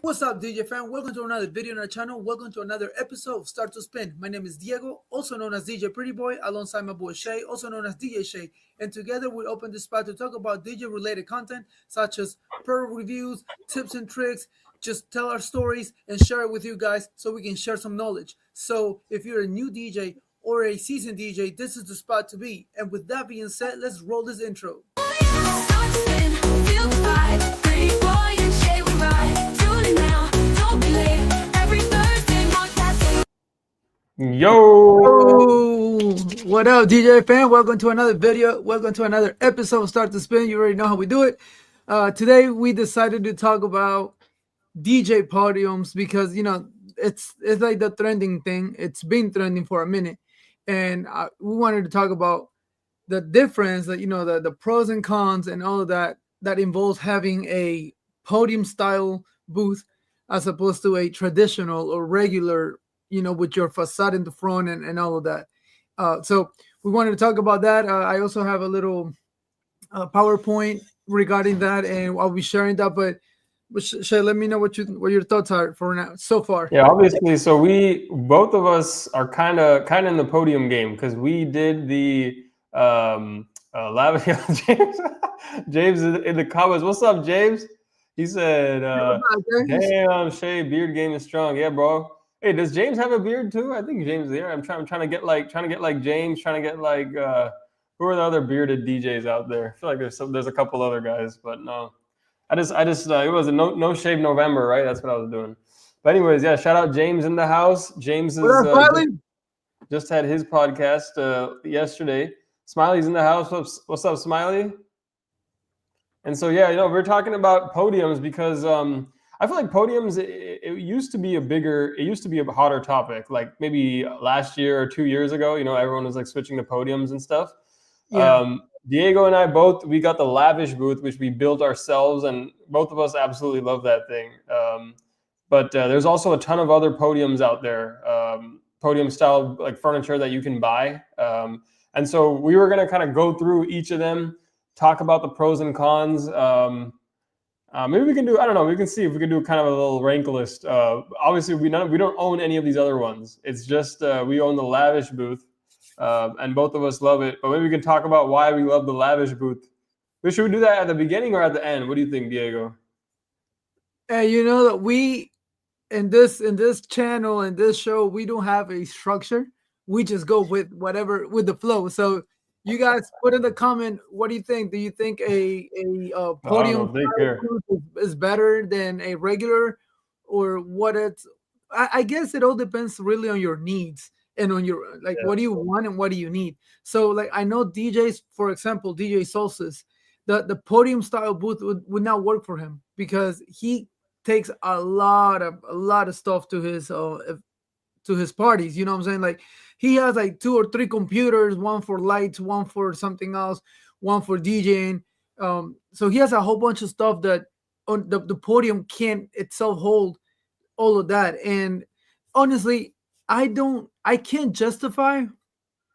What's up, DJ fan? Welcome to another video on our channel. Welcome to another episode of Start to Spin. My name is Diego, also known as DJ Pretty Boy, alongside my boy Shay, also known as DJ Shay. And together we open this spot to talk about DJ-related content, such as product reviews, tips and tricks, just tell our stories and share it with you guys so we can share some knowledge. So if you're a new DJ or a seasoned DJ, this is the spot to be. And with that being said, let's roll this intro. Yo, what up, DJ fan? Welcome to another video. Welcome to another episode of Start to Spin. You already know how we do it. Today we decided to talk about DJ podiums because it's like the trending thing. It's been trending for a minute, and we wanted to talk about the difference that the pros and cons and all of that involves having a podium style booth as opposed to a traditional or regular, with your facade in the front and all of that. So we wanted to talk about that. I also have a little PowerPoint regarding that, and I'll be sharing that. But Shay, let me know what your thoughts are for now so far. Yeah, obviously. So we both of us are kind of in the podium game because we did the James. James in the comments. What's up, James? He said, "Damn, Shay, beard game is strong." Yeah, bro. Hey, does James have a beard too? I think James is here. I'm trying to get like James, trying to get like who are the other bearded DJs out there? I feel like there's a couple other guys, but no. I just it was a no shave November, right? That's what I was doing. But anyways, yeah, shout out James in the house. James is just had his podcast yesterday. Smiley's in the house. What's up, Smiley? And so yeah, we're talking about podiums because I feel like podiums, it used to be a hotter topic. Like maybe last year or 2 years ago, everyone was like switching to podiums and stuff. Yeah. Diego and I we got the Lavish booth, which we built ourselves, and both of us absolutely love that thing. But there's also a ton of other podiums out there, podium style like furniture that you can buy. And so we were going to kind of go through each of them, talk about the pros and cons. Maybe we can do, I don't know, we can see if we can do kind of a little rank list. Obviously, we don't own any of these other ones. It's just we own the Lavish booth, and both of us love it. But maybe we can talk about why we love the Lavish booth. Should we do that at the beginning or at the end? What do you think, Diego? That we, in this channel, in this show, we don't have a structure. We just go with whatever, with the flow. So you guys put in the comment, what do you think? Do you think a podium is better than a regular, or what? I guess it all depends really on your needs and on your what do you want and what do you need. So like I know DJs, for example, DJ Solstice, the podium style booth would not work for him because he takes a lot of stuff to his parties. You know what I'm saying? Like he has like 2 or 3 computers, one for lights, one for something else, one for DJing. So he has a whole bunch of stuff that on the podium can't itself hold all of that. And honestly, I can't justify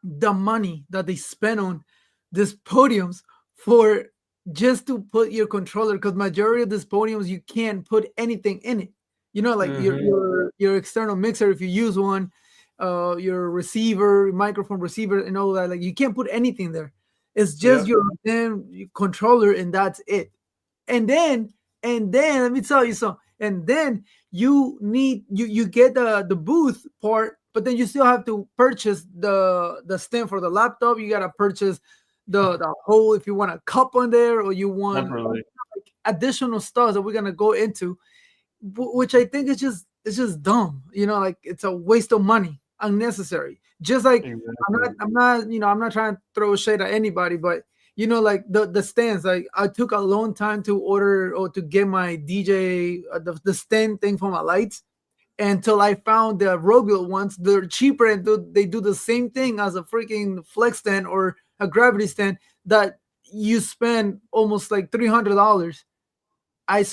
the money that they spend on these podiums for just to put your controller, because majority of these podiums you can't put anything in it. Your external mixer, if you use one, your receiver, microphone receiver, and all that. Like you can't put anything there. It's just your damn controller, and that's it. And then let me tell you something. And then you get the booth part, but then you still have to purchase the stand for the laptop. You gotta purchase the hole if you want a cup on there, or you want additional stuff that we're gonna go into, which I think is just dumb. Like it's a waste of money, unnecessary. Just like exactly. I'm not trying to throw shade at anybody, but like the stands, like I took a long time to order or to get my DJ the stand thing for my lights until I found the Robuilt ones. They're cheaper and they do the same thing as a freaking flex stand or a gravity stand that you spend almost like $300. I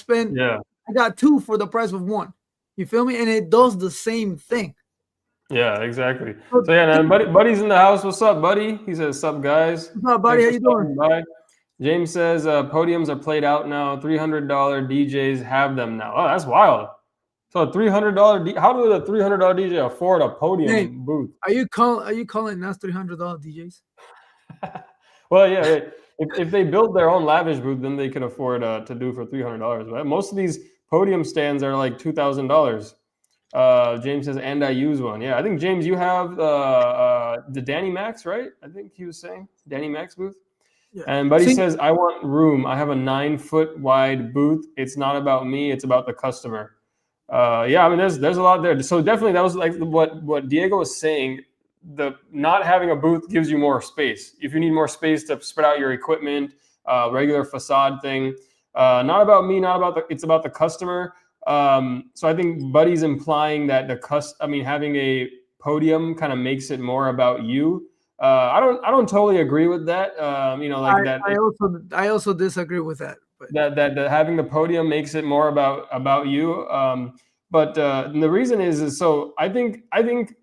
got 2 for the price of 1. You feel me? And it does the same thing. Yeah, exactly. So yeah, and Buddy's in the house. What's up, Buddy? He says, "Sup, guys?" What's up, Buddy? How you doing? Bye. James says podiums are played out now. $300 DJs have them now. Oh, that's wild. So a $300 how does a $300 DJ afford a Hey, podium booth? are you calling us $300 DJs? Well, yeah, if they build their own lavish booth, then they can afford to do for $300. Right? Most of these podium stands are like $2,000. James says, and I use one. Yeah, I think James, you have the Danny Max, right? I think he was saying Danny Max booth. Yeah. And Buddy says, I want room. I have a 9-foot wide booth. It's not about me. It's about the customer. Yeah, I mean, there's a lot there. So definitely, that was like what Diego was saying. The not having a booth gives you more space. If you need more space to spread out your equipment, regular facade thing. Not about me. Not about it's about the customer. So I think Buddy's implying that having a podium kind of makes it more about you. I don't totally agree with that. I also disagree with that. But that having the podium makes it more about you. But the reason is so I think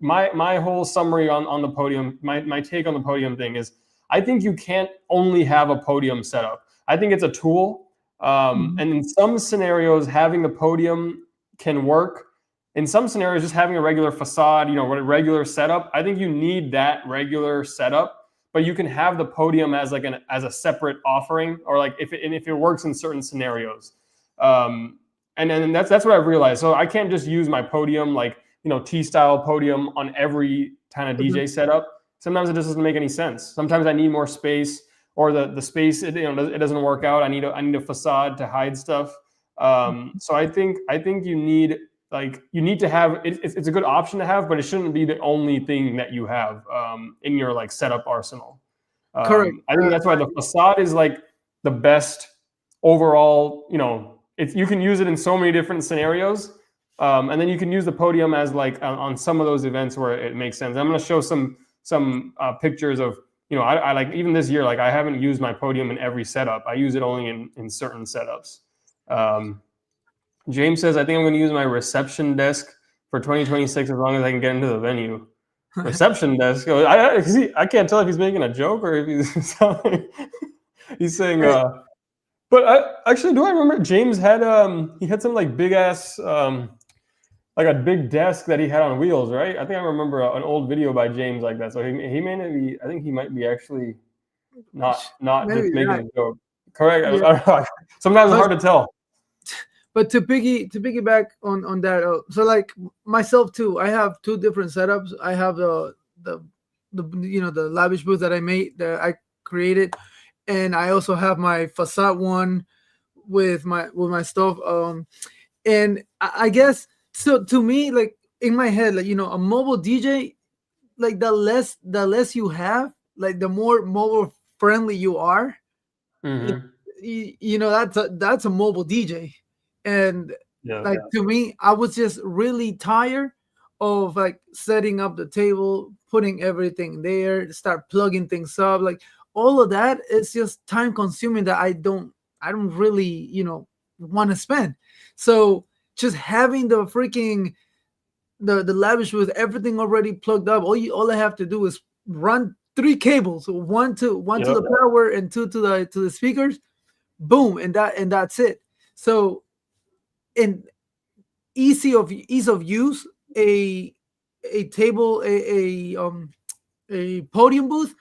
my whole summary on the podium, my take on the podium thing is I think you can't only have a podium setup. I think it's a tool. And in some scenarios, having the podium can work. In some scenarios, just having a regular facade, a regular setup, I think you need that regular setup, but you can have the podium as as a separate offering, or like if it works in certain scenarios. And then that's what I've realized. So I can't just use my podium, T-style podium on every kind of DJ setup. Sometimes it just doesn't make any sense. Sometimes I need more space, or the space it doesn't work out. I need a facade to hide stuff. So I think you need to have it's a good option to have, but it shouldn't be the only thing that you have in your setup arsenal. correct. I think that's why the facade is the best overall. You can use it in so many different scenarios, and then you can use the podium as on some of those events where it makes sense. I'm going to show some pictures of I even this year I haven't used my podium in every setup. I use it only in certain setups. James says, I think I'm going to use my reception desk for 2026 as long as I can get into the venue. Reception desk. I can't tell if he's making a joke or if he's saying. But actually, do I remember James had he had some big ass a big desk that he had on wheels, right? I think I remember an old video by James like that. So he may not be. I think he might be actually not just making a joke. Correct. Yeah. I don't know. Sometimes it's hard to tell. But to piggyback on that, so myself too, I have two different setups. I have the lavish booth that I created, and I also have my facade one with my stuff. And I guess so. To me, in my head, a mobile DJ, the less you have, the more mobile friendly you are. Mm-hmm. That's a mobile DJ. And to me, I was just really tired of setting up the table, putting everything there, start plugging things up. All of that is just time consuming that I don't really want to spend. So just having the freaking the lavish with everything already plugged up, all I have to do is run 3 cables, one to the power and 2 to the speakers, boom, and that's it. So and ease of use, a table, a podium booth,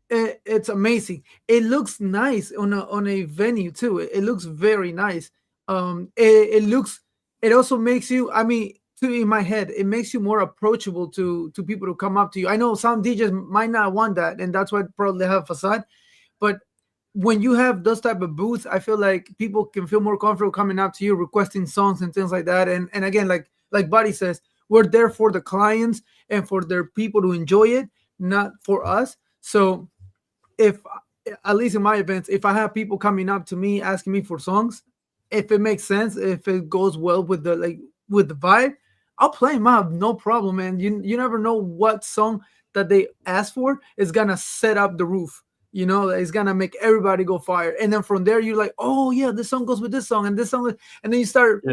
it's amazing. It looks nice on a venue too. It looks very nice. It also makes you, in my head, it makes you more approachable to people to come up to you. I know some DJs might not want that, and that's why probably have facade, but when you have those type of booths, I feel like people can feel more comfortable coming up to you, requesting songs and things like that. And again, like Buddy says, we're there for the clients and for their people to enjoy it, not for us. So if, at least in my events, if I have people coming up to me asking me for songs, if it makes sense, if it goes well with the vibe, I'll play them out, no problem, man. You never know what song that they ask for is gonna set up the roof. It's gonna make everybody go fire, and then from there you're like, oh yeah, this song goes with this song and this song, and then you start,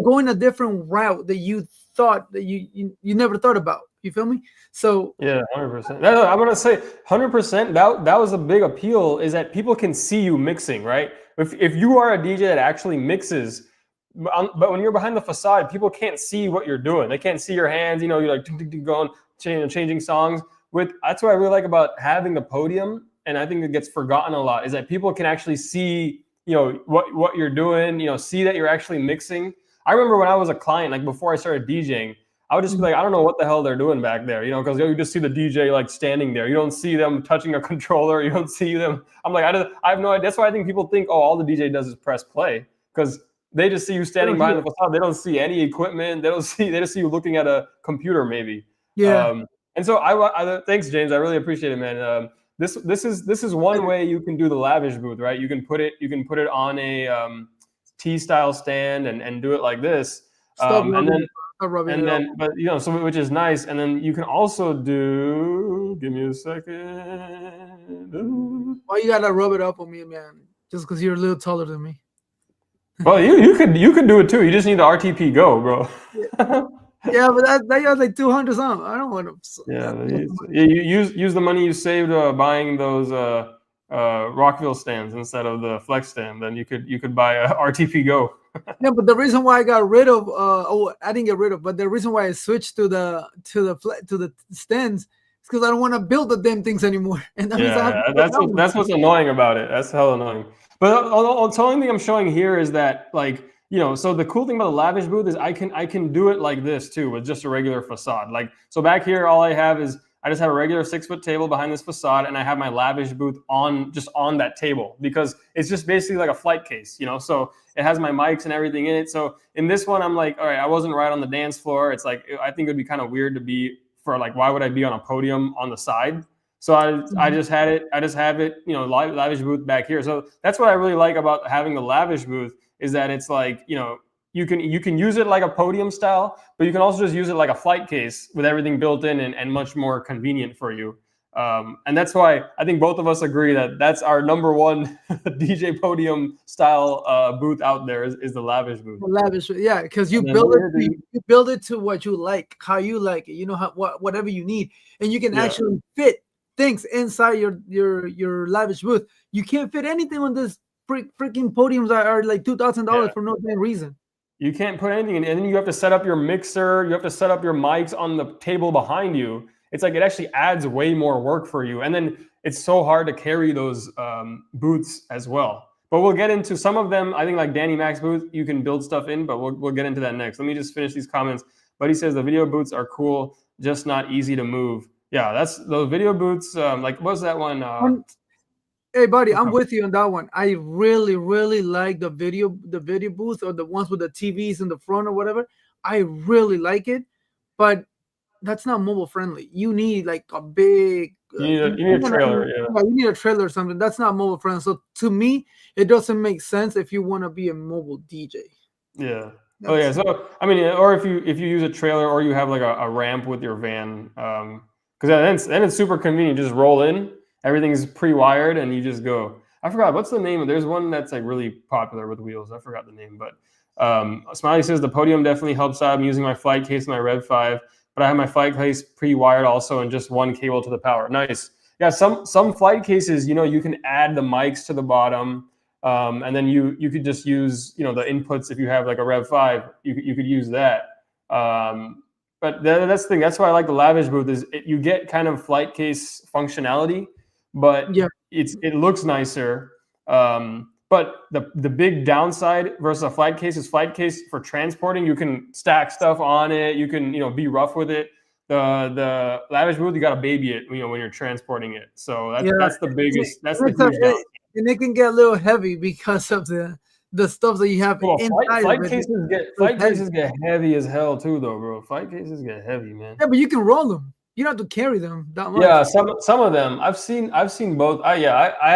going a different route that you thought that you never thought about. You feel me? So 100%. No, I'm gonna say 100%. That was a big appeal, is that people can see you mixing, right? If you are a DJ that actually mixes, but when you're behind the facade, people can't see what you're doing. They can't see your hands. You know, you're like going, changing songs. That's what I really like about having the podium, and I think it gets forgotten a lot, is that people can actually see, you know, what you're doing. You know, see that you're actually mixing. I remember when I was a client, like before I started DJing, I would just be like, I don't know what the hell they're doing back there, you know, because you just see the DJ like standing there. You don't see them touching a controller. You don't see them. I'm like, I have no idea. That's why I think people think, oh, all the DJ does is press play, because they just see you standing behind the facade. They don't see any equipment. They just see you looking at a computer maybe. Yeah. And so thanks, James. I really appreciate it, man. This is one way you can do the lavish booth, right? You can put it on a T-style stand and do it like this. But you know, so which is nice. And then you can also do. Give me a second. Why you gotta rub it up on me, man? Just because you're a little taller than me. Well, you could do it too. You just need the RTP Go, bro. Yeah, but that got like 200 something. I don't want to. Yeah, you use the money you saved buying those Rockville stands instead of the Flex stand. Then you could buy a RTP Go. Yeah, but the reason why I got rid of I didn't get rid of, but the reason why I switched to the stands is because I don't want to build the damn things anymore. And that's what's annoying about it. That's hell annoying. But the only thing I'm showing here is that, like, you know, so the cool thing about the lavish booth is I can do it like this too, with just a regular facade. Like, so back here, all I have is I just have a regular 6-foot table behind this facade, and I have my lavish booth on that table, because it's just basically like a flight case, you know. So it has my mics and everything in it. So in this one, I'm like, all right, I wasn't right on the dance floor. It's like, I think it'd be kind of weird to be why would I be on a podium on the side? So I just have it, you know, lavish booth back here. So that's what I really like about having the lavish booth, is that it's like, you know, you can use it like a podium style, but you can also just use it like a flight case with everything built in and much more convenient for you. And that's why I think both of us agree that that's our number one DJ podium style booth out there is the lavish booth. The lavish, yeah, because you build it to what you like, how you like it, you know, whatever you need, and you can actually fit things inside your lavish booth. You can't fit anything on this freaking podiums that are like $2,000 for no damn reason. You can't put anything in, and then you have to set up your mixer. You have to set up your mics on the table behind you. It's like, it actually adds way more work for you. And then it's so hard to carry those booths as well. But we'll get into some of them. I think like Danny Mac's booth, you can build stuff in, but we'll get into that next. Let me just finish these comments. But he says the video booths are cool, just not easy to move. Yeah, that's those video booths. Like, what's that one? Hey, buddy, I'm with you on that one. I really, really like the video booth, or the ones with the TVs in the front or whatever. I really like it, but that's not mobile friendly. You need like a big. You need a trailer. Yeah, you need a trailer or something. That's not mobile friendly. So to me, it doesn't make sense if you want to be a mobile DJ. Yeah. So I mean, or if you use a trailer, or you have like a ramp with your van, because then it's super convenient. You just roll in. Everything's pre-wired, and you just go. I forgot what's the name. There's one that's like really popular with wheels. I forgot the name, but Smiley says the Podium definitely helps out. I'm using my flight case, my Rev 5, but I have my flight case pre-wired also, and just one cable to the power. Nice. Yeah, some flight cases, you know, you can add the mics to the bottom, and then you could just use, you know, the inputs. If you have like a Rev 5, you could use that. But that's the thing. That's why I like the lavish booth, is you get kind of flight case functionality. But it looks nicer. But the big downside versus a flight case is flight case for transporting. You can stack stuff on it. You can, you know, be rough with it. The lavish booth, you got to baby it, you know, when you're transporting it. So that's the biggest. That's the huge downside. And it can get a little heavy because of the stuff that you have inside. Flight cases get heavy as hell too, though, bro. Flight cases get heavy, man. Yeah, but you can roll them. You don't have to carry them that much. Yeah, some of them I've seen both. I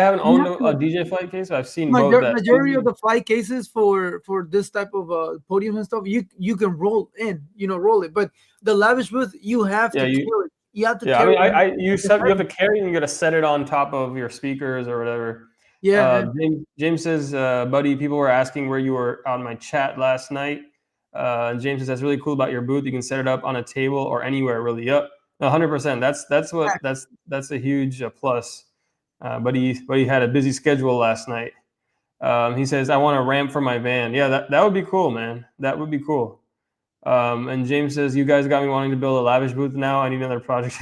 haven't owned a DJ flight case, but I've seen both. Majority of the flight cases for this type of podium and stuff, you can roll it. But the lavish booth, you have to carry it. You have to carry it. You have to carry, and you got to set it on top of your speakers or whatever. Yeah. James says, buddy, people were asking where you were on my chat last night. James says, that's really cool about your booth. You can set it up on a table or anywhere, really. Yep. 100%. That's a huge plus. But he had a busy schedule last night. He says, I want a ramp for my van. Yeah, that would be cool, man. That would be cool. And James says, you guys got me wanting to build a lavish booth now. I need another project.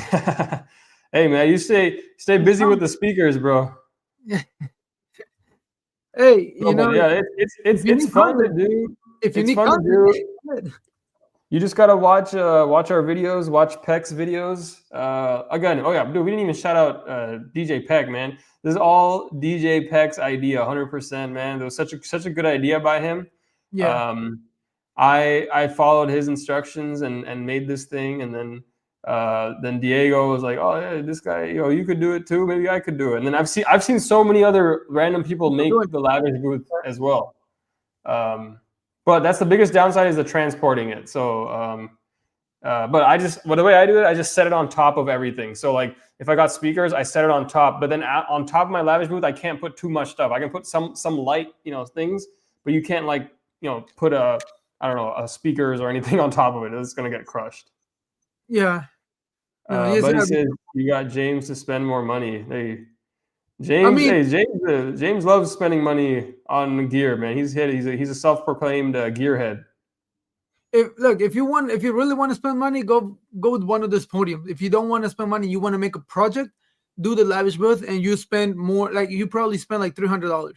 Hey, man, you stay busy with the speakers, bro. Hey, No, but yeah, it's fun to do. If you It's need fun to content, do. You just gotta watch our videos, watch Peck's videos. Again, oh yeah, dude, we didn't even shout out DJ Peck, man. This is all DJ Peck's idea, 100%, man. There was such a good idea by him. yeah. I followed his instructions and made this thing, and then Diego was like, oh yeah, this guy, you could do it too. Maybe I could do it. And then I've seen so many other random people make the lavish booth as well. But that's the biggest downside is the transporting it. So, but the way I do it, I just set it on top of everything. So like if I got speakers, I set it on top, but then on top of my lavish booth, I can't put too much stuff. I can put some light, things, but you can't like, put a speakers or anything on top of it. It's going to get crushed. Yeah. No, but he says you got James to spend more money. James loves spending money on gear, man. He's a self-proclaimed gearhead. If you really want to spend money, go with one of those podiums. If you don't want to spend money, you want to make a project, do the lavish booth, and you spend more. Like you probably spend like $300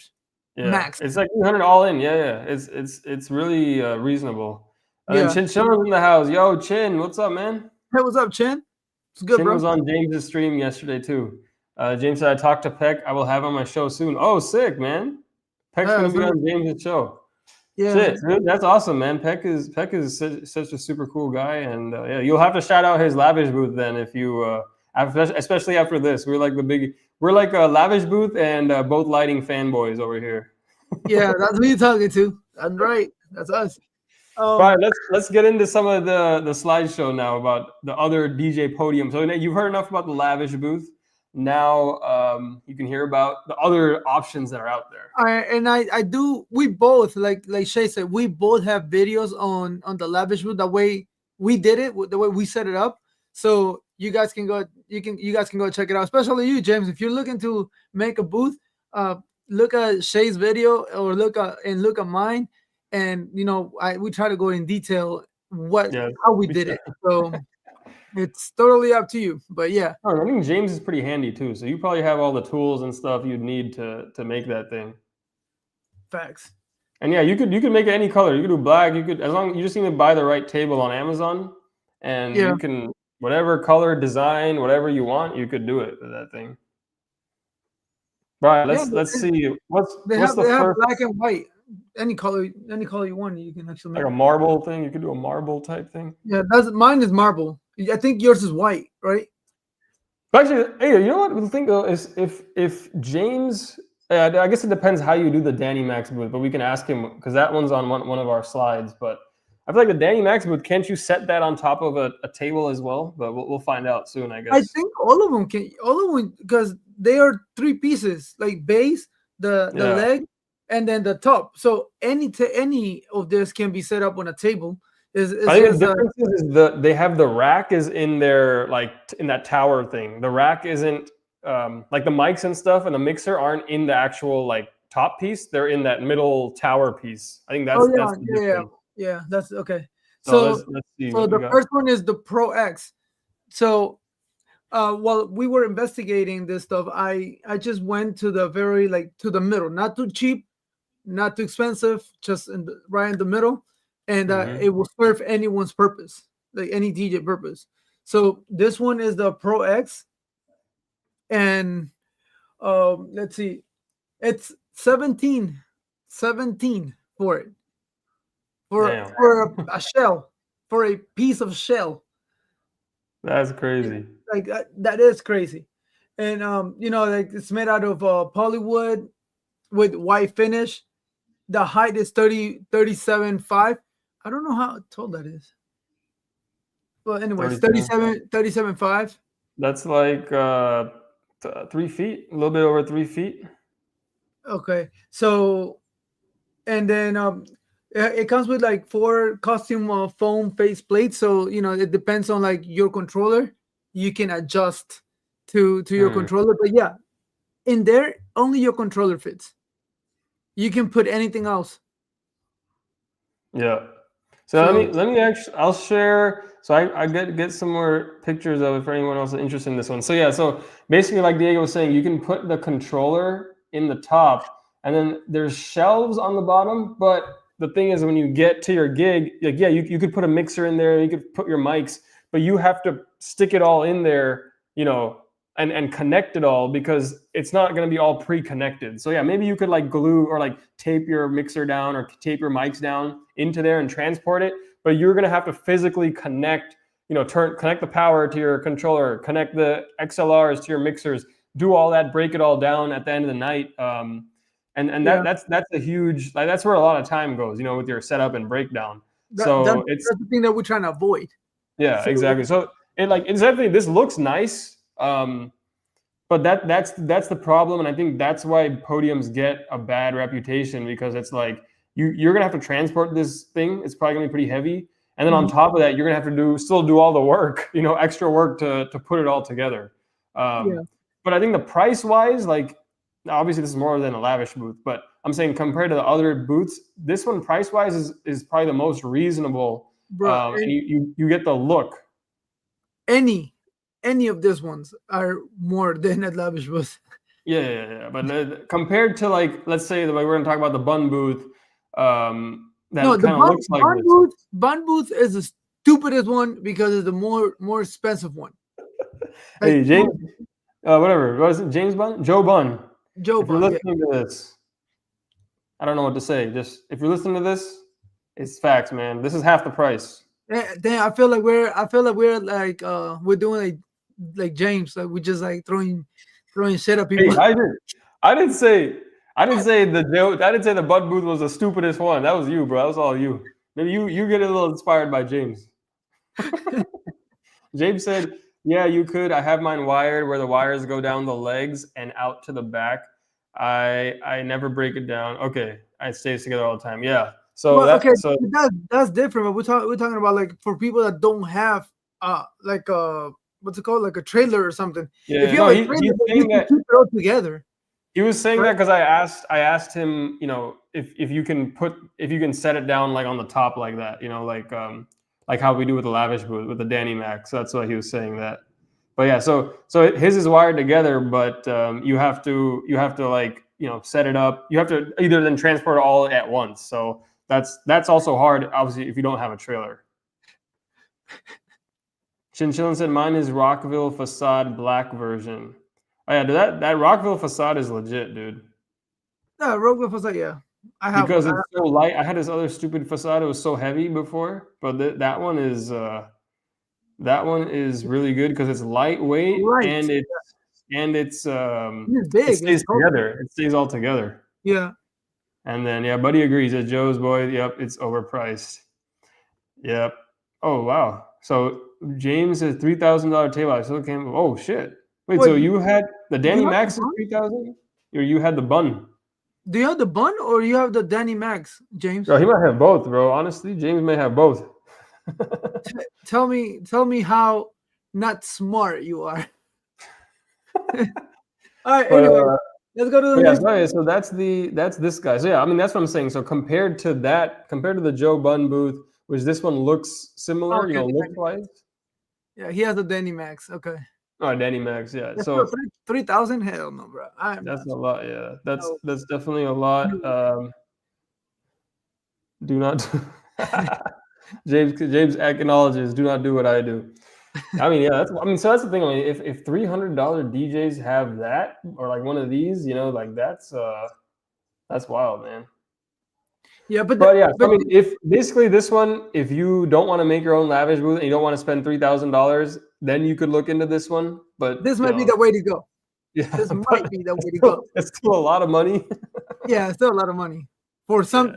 max. It's like $300 all in. Yeah. It's really reasonable. And Chin was in the house. Yo, Chin, what's up, man? Hey, what's up, Chin? It's good, Chin bro. was on James's stream yesterday too. James said, I talked to Peck. I will have on my show soon. Oh, sick, man. Peck's going to be on James's show. Yeah. Shit, dude, that's awesome, man. Peck is such a super cool guy. And you'll have to shout out his lavish booth then if you, especially after this. We're like a lavish booth and both lighting fanboys over here. Yeah, that's who you're talking to. That's right. That's us. All right, let's get into some of the slideshow now about the other DJ podium. So you've heard enough about the lavish booth. Now you can hear about the other options that are out there. We both, like Shay said, we both have videos on the lavish booth. The way we did it, the way we set it up. So you guys can go check it out. Especially you, James, if you're looking to make a booth, look at Shay's video or look at mine. And we try to go in detail how we did it. So it's totally up to you. But yeah, I think James is pretty handy too. So you probably have all the tools and stuff you'd need to make that thing. Facts. And yeah, you could make it any color. You could do black. You just need to buy the right table on Amazon, and you can whatever color, design, whatever you want, you could do it with that thing. Right. Let's see. What's the first? Black and white. Any color you want, you can actually make like a marble thing. You could do a marble type thing. Yeah, mine is marble. I think yours is white, right? Actually, hey, you know what the thing though is if James, I guess it depends how you do the Danny Max booth, but we can ask him because that one's on one of our slides. But I feel like the Danny Max booth, can't you set that on top of a table as well? But we'll find out soon, I guess. I think all of them because they are 3 pieces, like base, the leg, and then the top. So any of this can be set up on a table. I think the difference is they have the rack is in their in that tower thing. The rack isn't like the mics and stuff and the mixer aren't in the actual top piece. They're in that middle tower piece. I think that's that's okay. So let's see. So the first one is the Pro X. So while we were investigating this stuff, I just went to the very to the middle, not too cheap, not too expensive, just right in the middle, and it will serve anyone's purpose, like any DJ purpose. So this one is the Pro X, and let's see, it's 17 for it, for a shell, for a piece of shell. That's crazy. That is crazy, and it's made out of polywood with white finish. The height is 37.5. I don't know how tall that is. Well, anyways, 37.5. That's like 3 feet, a little bit over 3 feet. Okay, so, and then it comes with 4 custom foam face plates. So it depends on your controller. You can adjust to your controller, but yeah, in there only your controller fits. you can put anything else. Yeah. So let me actually, I'll share. So I get some more pictures of it for anyone else interested in this one. So yeah, so basically, like Diego was saying, you can put the controller in the top, and then there's shelves on the bottom. But the thing is, when you get to your gig, like yeah, you could put a mixer in there, you could put your mics, but you have to stick it all in there, you know, and connect it all because it's not going to be all pre-connected. So yeah, maybe you could like glue or like tape your mixer down or tape your mics down into there and transport it, but you're going to have to physically connect, you know, connect the power to your controller, connect the XLRs to your mixers, do all that, break it all down at the end of the night. That's a huge, like that's where a lot of time goes, you know, with your setup and breakdown. That's the thing that we're trying to avoid. Yeah, exactly. So it's definitely, this looks nice. But that's the problem, and I think that's why podiums get a bad reputation, because it's like you're gonna have to transport this thing. It's probably gonna be pretty heavy, and then on top of that, you're gonna have to still do all the work, you know, extra work to put it all together. But I think the price wise, like obviously this is more than a lavish booth, but I'm saying compared to the other booths, this one price wise is probably the most reasonable. Bro, and you get the look. Any of these ones are more than a lavish booth. Yeah. But compared to, like, let's say we're going to talk about the bun booth. That kind of looks like this. Bun booth is the stupidest one because it's the more expensive one. Hey, James, whatever. What is it? James Bun? Joe Bun. Joe Bun. If you're listening to this, I don't know what to say. Just if you're listening to this, it's facts, man. This is half the price. Damn, I feel like we're like we're doing like James, like we just like throwing shit at people. Hey, I didn't say the bun booth was the stupidest one. That was you, bro. That was all you. Maybe you get a little inspired by James. James said, "Yeah, you could. I have mine wired where the wires go down the legs and out to the back. I never break it down. Okay, it stays together all the time. Yeah. So that's different. But we're talking about like for people that don't have like what's it called, like a trailer or something. Yeah, if you have a trailer, you can keep it all together." He was saying that because I asked him, you know, if you can set it down like on the top like that, you know, like how we do with the lavish booth with the Danny Mac. So that's why he was saying that. But yeah, so his is wired together, but you have to like, you know, set it up. You have to either then transport it all at once. So that's also hard, obviously, if you don't have a trailer. Chinchillin said mine is Rockville Facade black version. Oh yeah, that Rockville Facade is legit, dude. Yeah, Rockville Facade, yeah. Because it's so light. I had this other stupid Facade. It was so heavy before, but that one is really good because it's lightweight and it's big. It stays together. It stays all together. Yeah. And then yeah, Buddy agrees that Joe's boy. Yep, it's overpriced. Yep. Oh wow. So James says $3,000 table. I still came. Oh shit. Wait, so you had the Danny Max is 3,000, or you had the bun? Do you have the bun or you have the Danny Max, James? Bro, he might have both, bro. Honestly, James may have both. Tell me how not smart you are. All right. Anyway, let's go to the so that's this guy. So yeah, I mean that's what I'm saying. So compared to the Joe Bun booth, which this one looks similar, you know, look-wise. Yeah, he has the Danny Max. Okay. Oh, Danny Max, yeah. So 3,000, hell no, bro. That's a lot, yeah. That's definitely a lot. Do not. James acknowledges. Do not do what I do. I mean, yeah. So that's the thing. I mean, if $300 DJs have that, or like one of these, you know, like that's wild, man. Yeah, but I mean, if basically this one, if you don't want to make your own lavish booth and you don't want to spend $3,000, then you could look into this one. But this might be the way to go. Yeah, this might be the way to go. It's still a lot of money. Yeah, it's still a lot of money for some.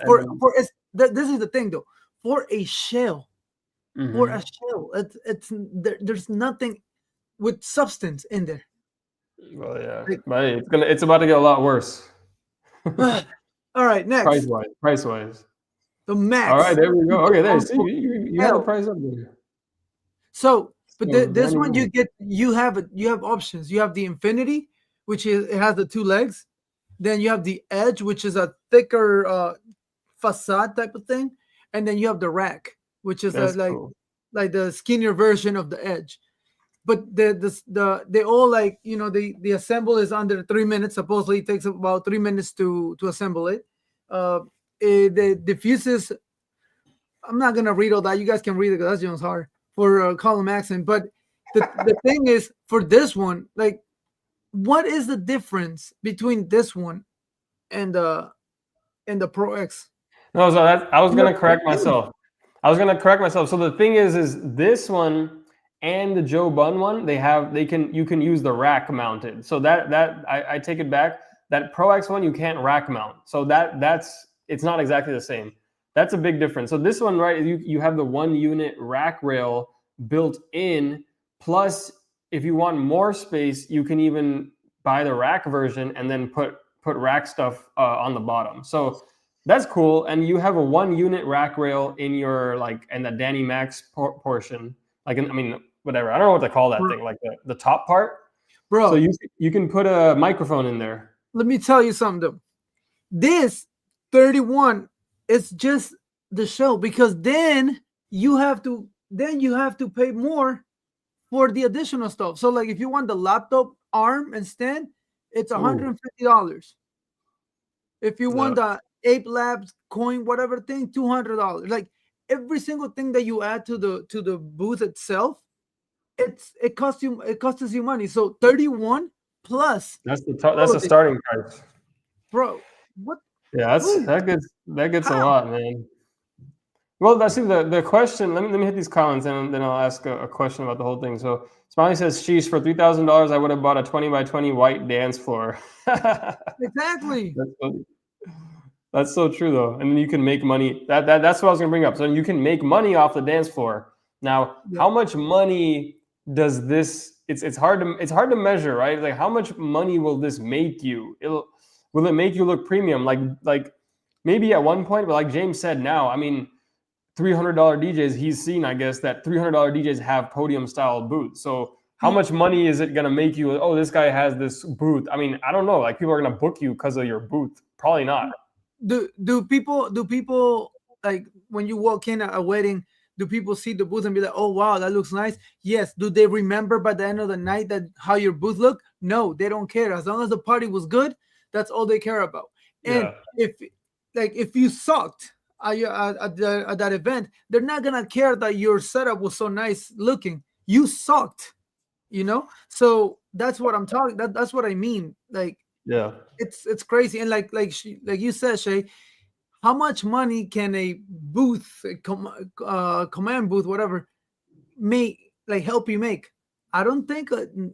This is the thing though. For a shell, there's nothing with substance in there. Well, yeah, but it's about to get a lot worse. All right, next. Price wise. The Max. All right, there we go. Okay, there. See, you have the price up there. So, but this one you have options. You have the Infinity, which it has the two legs, Then you have the edge, which is a thicker facade type of thing, and then you have the rack, which is That's cool. like the skinnier version of the edge. But they all, like, you know, the assemble is under 3 minutes. Supposedly it takes about 3 minutes to assemble it. The diffuses, I'm not gonna read all that. You guys can read it because that's just hard for column accent. But the thing is, for this one, like, what is the difference between this one and the Pro X? No, so I was gonna correct myself. So the thing is this one and the Joe Bun one, you can use the rack mounted. So I take it back. That Pro X one you can't rack mount. So it's not exactly the same. That's a big difference. So this one, right, you have the 1 unit rack rail built in. Plus, if you want more space, you can even buy the rack version and then put rack stuff on the bottom. So that's cool. And you have a 1 unit rack rail in your, like, in the Danny Max portion. Like, I mean, whatever. I don't know what to call that thing, like the top part. Bro. So you can put a microphone in there. Let me tell you something though. This 31 is just the show, because then you have to pay more for the additional stuff. So, like, if you want the laptop arm and stand, it's $150. If you want the Ape Labs coin, whatever thing, $200. Like, every single thing that you add to the booth itself, it costs you money. So 31 plus. That's the starting price, bro. What? Yeah, that gets a lot, man. Well, that's the question. Let me hit these comments, and then I'll ask a question about the whole thing. So Smiley says, "Sheesh, for $3,000, I would have bought a 20x20 white dance floor." Exactly. That's so true, though. And then you can make money. That's what I was gonna bring up. So you can make money off the dance floor. Now, how much money does this? It's hard to measure, right? Like, how much money will this make you? Will it make you look premium? Like maybe at one point, but like James said, now, I mean, $300 DJs, he's seen, I guess, that $300 DJs have podium style booths. So how much money is it going to make you? Oh, this guy has this booth. I mean, I don't know. Like, people are going to book you because of your booth. Probably not. Do people, like, when you walk in at a wedding, do people see the booth and be like, oh, wow, that looks nice? Yes. Do they remember by the end of the night that how your booth looked? No, they don't care. As long as the party was good, that's all they care about. And if you sucked at that event, they're not gonna care that your setup was so nice looking. You sucked, you know. So that's what I'm talking. That's what I mean. Like, it's crazy. And like you said, Shay, how much money can a booth, command booth, whatever, help you make? I don't think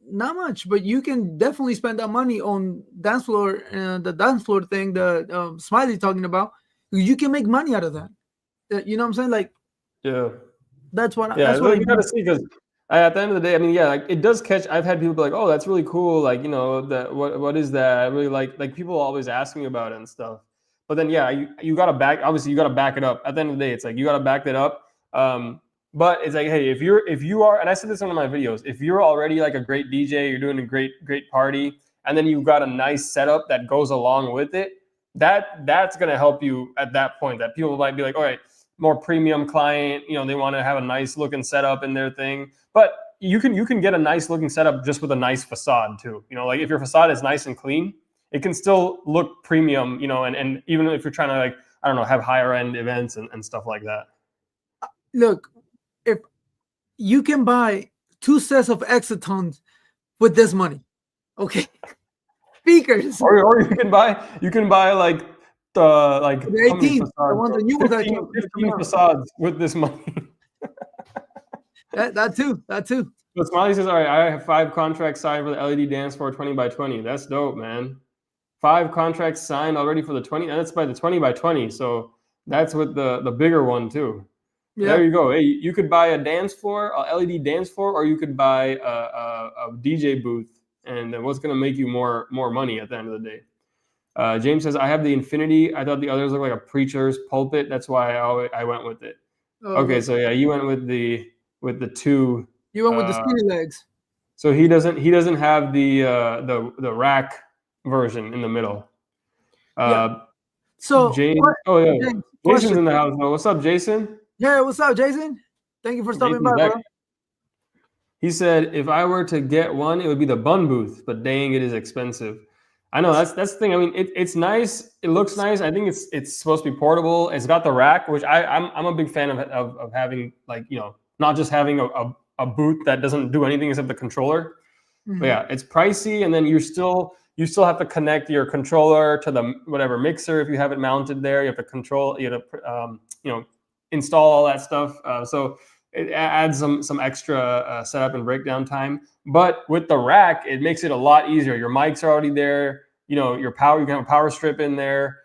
not much, but you can definitely spend that money on dance floor, the dance floor thing that Smiley talking about. You can make money out of that. You know what I'm saying? Like, that's what. Yeah, that's what you got to see, because at the end of the day, I mean, like, it does catch. I've had people be like, "Oh, that's really cool." Like, you know, what is that? I really like people always ask me about it and stuff. But then, you got to obviously you got to back it up. At the end of the day, it's like you got to back that up. But it's like, hey, if you are, and I said this in one of my videos, if you're already like a great DJ, you're doing a great party, and then you've got a nice setup that goes along with it, that's gonna help you at that point. That people might be like, all right, more premium client, you know, they want to have a nice looking setup in their thing. But you can get a nice looking setup just with a nice facade too. You know, like, if your facade is nice and clean, it can still look premium, you know, and even if you're trying to, like, I don't know, have higher end events and stuff like that. Look, if you can buy 2 sets of Exotons with this money, okay, speakers, or you can buy like the 18, the ones that you 15 facades with this money. that too. But Smiley says, all right, I have 5 contracts signed for the LED dance floor 20x20. That's dope, man. 5 contracts signed already for the 20, and that's by the 20x20. So that's with the bigger one too. Yeah. There you go. Hey, you could buy a dance floor, a LED dance floor, or you could buy a DJ booth, and what's going to make you more money at the end of the day. James says, I have the Infinity. I thought the others looked like a preacher's pulpit. That's why I went with it. Okay, so yeah, you went with the 2. You went with the skinny legs. So he doesn't have the rack version in the middle. Yeah. So, James. Oh yeah, James, Jason's question. in the house. What's up, Jason? Yeah, what's up, Jason? Thank you for stopping Jason's by, back. bro. He said, if I were to get one, it would be the bun booth, but dang, it is expensive. I know that's the thing. I mean, it's nice. It looks nice. I think it's supposed to be portable. It's got the rack, which I'm a big fan of having, like, not just having a booth that doesn't do anything except the controller. But Mhm. yeah, it's pricey, and then you still have to connect your controller to the whatever mixer if you have it mounted there. You have to install all that stuff. So it adds some extra setup and breakdown time. But with the rack, it makes it a lot easier. Your mics are already there. You can have a power strip in there.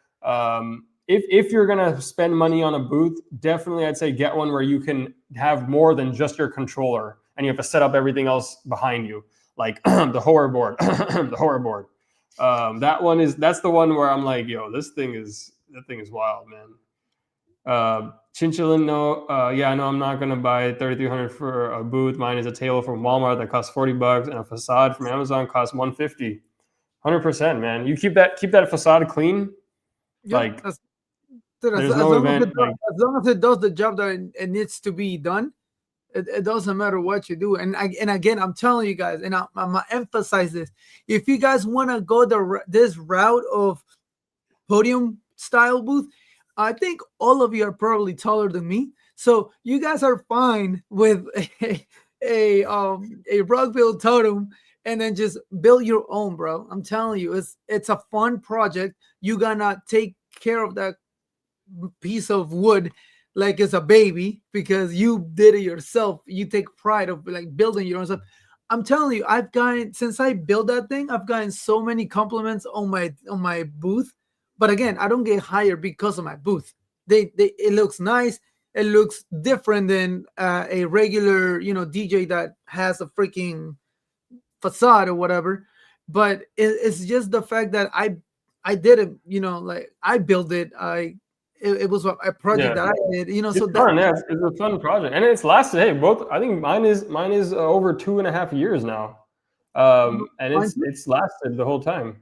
If you're gonna spend money on a booth, definitely I'd say get one where you can have more than just your controller, and you have to set up everything else behind you, like the horror board, the horror board. That's the one where I'm like, yo, that thing is wild, man. Chinchillin, no, yeah, no, I'm not gonna buy 3,300 for a booth. Mine is a table from Walmart that costs $40, and a facade from Amazon costs 150. 100%, man. You keep that facade clean. Yeah, Like, dude, there's no event. Like, as long as it does the job that it needs to be done, it doesn't matter what you do. And again, I'm telling you guys, and I'm gonna emphasize this: if you guys want to go this route of podium style booth, I think all of you are probably taller than me, so you guys are fine with a rug build totem, and then just build your own, bro. I'm telling you, it's a fun project. You gonna take care of that piece of wood like it's a baby because you did it yourself. You take pride of like building your own stuff. I'm telling you, I've gotten, since I built that thing, I've gotten so many compliments on my booth. But again, I don't get hired because of my booth. It looks nice. It looks different than a regular DJ that has a freaking facade or whatever. But it's just the fact that I did it. Like I built it. It was a project yeah, that I did. it's So that fun. Yeah, it's a fun project, and it's lasted. Hey, both. I think mine is over 2.5 years now, and mine too. it's lasted the whole time.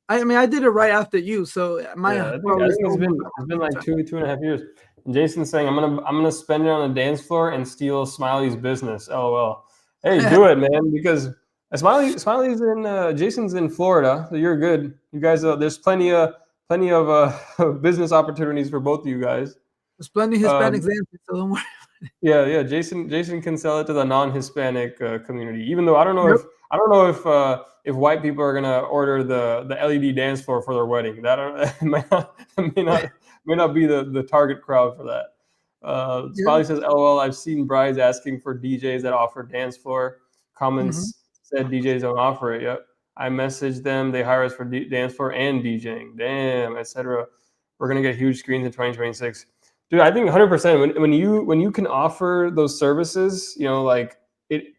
I mean, I did it right after you, so Yeah, my I probably think it's almost been at it's the been same like time. 2.5 years. And Jason's saying I'm gonna spend it on the dance floor and steal Smiley's business. LOL. Hey, do it, man, because Smiley's in Jason's in Florida, so you're good. You guys, there's plenty of business opportunities for both of you guys. There's plenty of Hispanics Um, dancing, so don't worry. yeah. Jason can sell it to the non-Hispanic community. Even though Yep. I don't know if white people are gonna order the LED dance floor for their wedding. That may not be the target crowd for that. Yeah. Smiley says, "LOL, I've seen brides asking for DJs that offer dance floor." Hmm. Comments said DJs don't offer it. Yep. I messaged them. They hire us for dance floor and DJing. Damn, etc. We're gonna get huge screens in 2026. Dude, I think 100%. When you can offer those services, like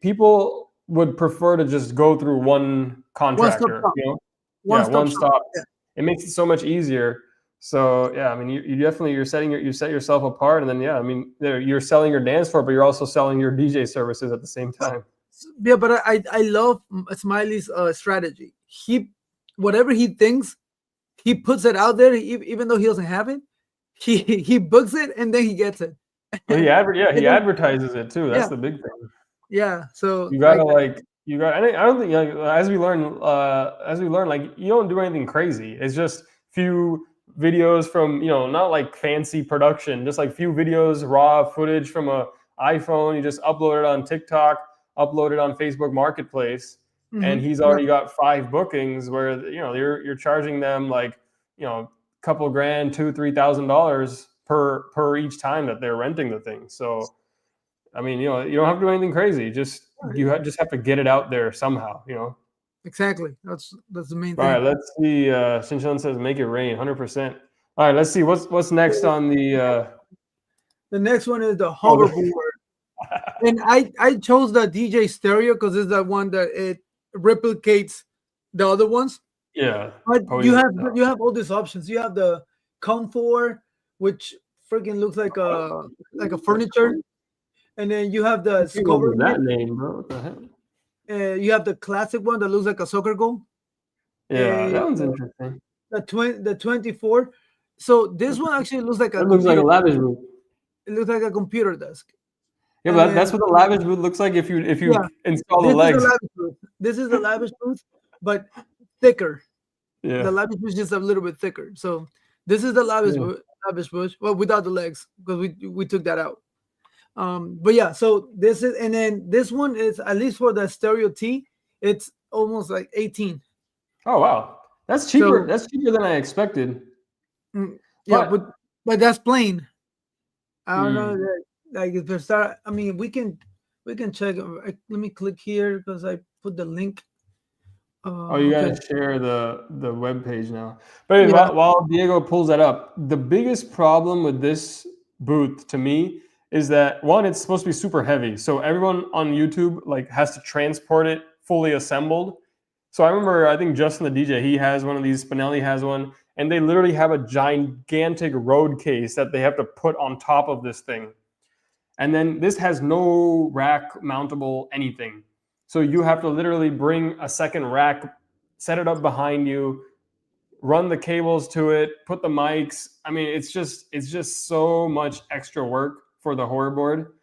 people would prefer to just go through one One stop contractor. shop. One Yeah, stop one shop. stop. Yeah. It makes it so much easier. So yeah, I mean, you definitely you set yourself apart, and then yeah, I mean, you're selling your dance floor, but you're also selling your DJ services at the same time. Yeah, but I love Smiley's strategy. Whatever he thinks, he puts it out there, even though he doesn't have it. He books it and then he gets it. Well, he And then, advertises it too. That's yeah, the big thing. yeah. So You like, gotta I don't think, like, as we learn, like, you don't do anything crazy. It's just few videos from, not like fancy production, just like few videos, raw footage from a iPhone. You just upload it on TikTok, upload it on Facebook Marketplace, and mhm, he's yeah, already got 5 bookings where you're charging them like, couple grand, $2,000-$3,000 per each time that they're renting the thing. So I mean, you don't have to do anything crazy. Just have to get it out there somehow. exactly. That's the main All right, thing. let's see. Shinchan says make it rain, 100%. All right, let's see what's next on the. The next one is the Oh, hoverboard, and I chose the DJ stereo because it's the one that it replicates the other ones. yeah, But you podium. have all these options. You have the comfort, which freaking looks like a furniture, and then you have the Who came up discovery. with that name, bro? What the heck? You have the classic one that looks like a soccer goal. Yeah, Uh, that one's interesting. the 24. So this one actually looks like a It looks like a computer. lavish booth. It looks like a computer desk. Yeah, And but that's then what the lavish booth looks like if you yeah, install the this is the legs. lavish booth. This is the lavish booth, but thicker. Yeah. The lavish booth is just a little bit thicker. So this is the lavish Yeah. booth, well, without the legs because we took that out. But yeah, so this is, and then this one is at least for the stereo T, it's almost like 18. Oh wow, that's cheaper. So That's cheaper than I expected. yeah, But but that's plain. I don't know mm, that, like if there's start. I mean, we can check. Let me click here because I put the link. oh, you Okay, gotta share the web page now. But anyway, yeah, while Diego pulls that up, the biggest problem with this booth to me is that one, it's supposed to be super heavy. So everyone on YouTube like has to transport it fully assembled. So I remember, I think Justin the DJ, he has one of these. Spinelli has one, and they literally have a gigantic road case that they have to put on top of this thing. And then this has no rack mountable anything. So you have to literally bring a second rack, set it up behind you, run the cables to it, put the mics. I mean, it's just so much extra work for the horror board.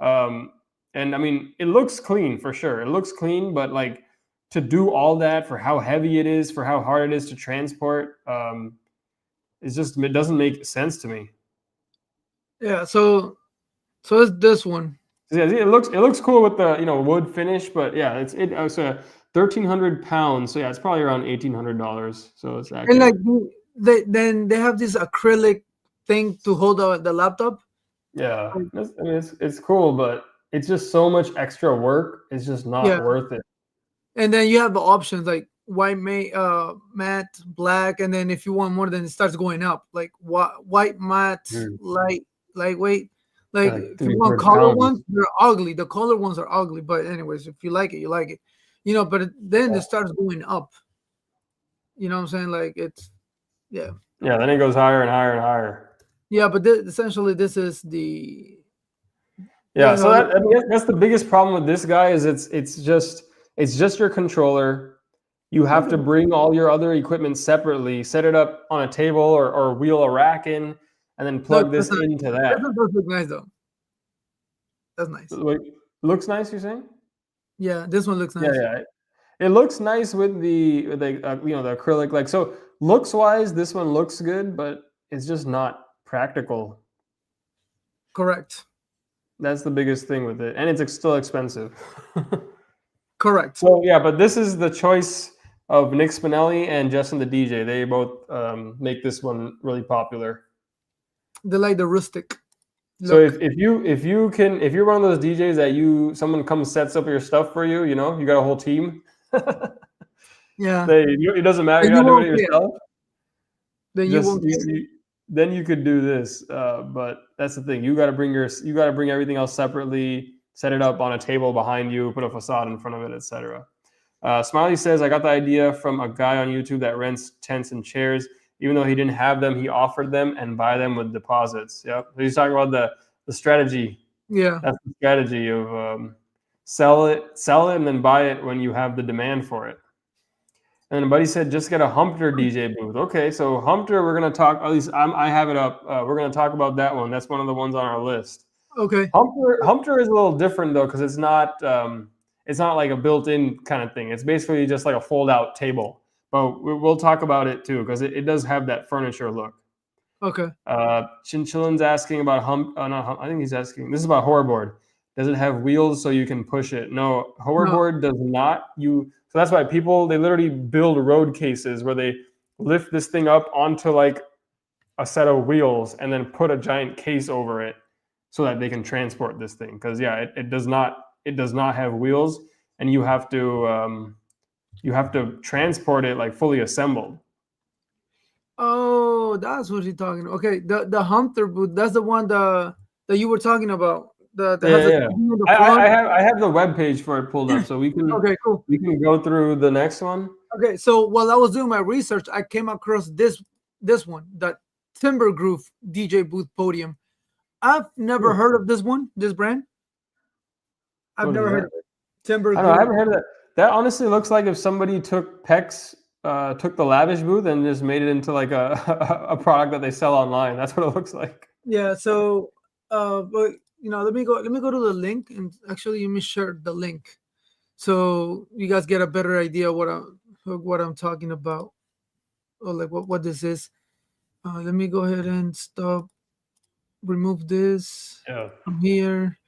And I mean, it looks clean for sure. It looks clean, but like to do all that for how heavy it is, for how hard it is to transport, it doesn't make sense to me. yeah. So it's this one. Yeah, it looks cool with the wood finish, but yeah, it's 1,300 pounds. So yeah, it's probably around $1,800. So it's And actually like then they have this acrylic thing to hold the laptop. yeah, Like, I mean it's cool, but it's just so much extra work. It's just yeah, not worth it. and then you have the options like white, matte, black, and then if you want more, then it starts going up. Like white, matte, lightweight. Like Like if you want 300 color pounds. ones, they're ugly. The color ones are ugly. But anyways, if you like it, you like it. But then it starts going up. You know what I'm saying? Like it's yeah. Yeah, then it goes higher and higher and higher. Yeah, but essentially this is the Yeah, so I mean, that's the biggest problem with this guy is it's just your controller. You have to bring all your other equipment separately, set it up on a table or wheel a rack in, and then plug this into that. This does look nice though. That's nice. Looks nice, you're saying? Yeah, this one looks nice. Yeah. It looks nice with the the acrylic. Like so, looks wise, this one looks good, but it's just not practical. Correct. That's the biggest thing with it, and it's still expensive. Correct. So yeah, but this is the choice of Nick Spinelli and Justin the DJ. They both make this one really popular. They like the rustic look. So if you're one of those DJs that someone comes sets up your stuff for you, you got a whole team. Yeah. It doesn't matter. You're not doing it yourself. Then then you could do this. But that's the thing. You got to bring everything else separately. Set it up on a table behind you. Put a facade in front of it, etc. Smiley says, I got the idea from a guy on YouTube that rents tents and chairs. Even though he didn't have them, he offered them and buy them with deposits. Yep. So he's talking about the strategy. Yeah. That's the strategy of sell it, and then buy it when you have the demand for it. And then buddy said, just get a Humpter DJ booth. Okay, so Humpter, we're going to talk, at least I have it up. We're going to talk about that one. That's one of the ones on our list. Okay. Humpter is a little different, though, because it's not like a built-in kind of thing. It's basically just like a fold-out table. But we'll talk about it, too, because it does have that furniture look. Okay. Chinchillin's asking about I think he's asking, this is about Horrorboard. Does it have wheels so you can push it? No, Horrorboard does not. So that's why they literally build road cases where they lift this thing up onto like a set of wheels and then put a giant case over it so that they can transport this thing. Because yeah, it does not have wheels, and you have to transport it like fully assembled. Oh, that's what you're talking about. Okay, the Humpter booth, that's the one that you were talking about. I have the web page for it pulled up, so we can cool. We can go through the next one. Okay, so while I was doing my research, I came across this one, that Timber Groove DJ booth podium. I've never heard of this brand. I've never heard of it. Timber Groove. I haven't heard of that. That honestly looks like if somebody took pecs took the lavish booth and just made it into like a product that they sell online. That's what it looks like. Yeah. So, but let me go to the link, and actually, let me share the link so you guys get a better idea what I'm talking about, or like what this is. Let me go ahead and remove this Yeah. from here.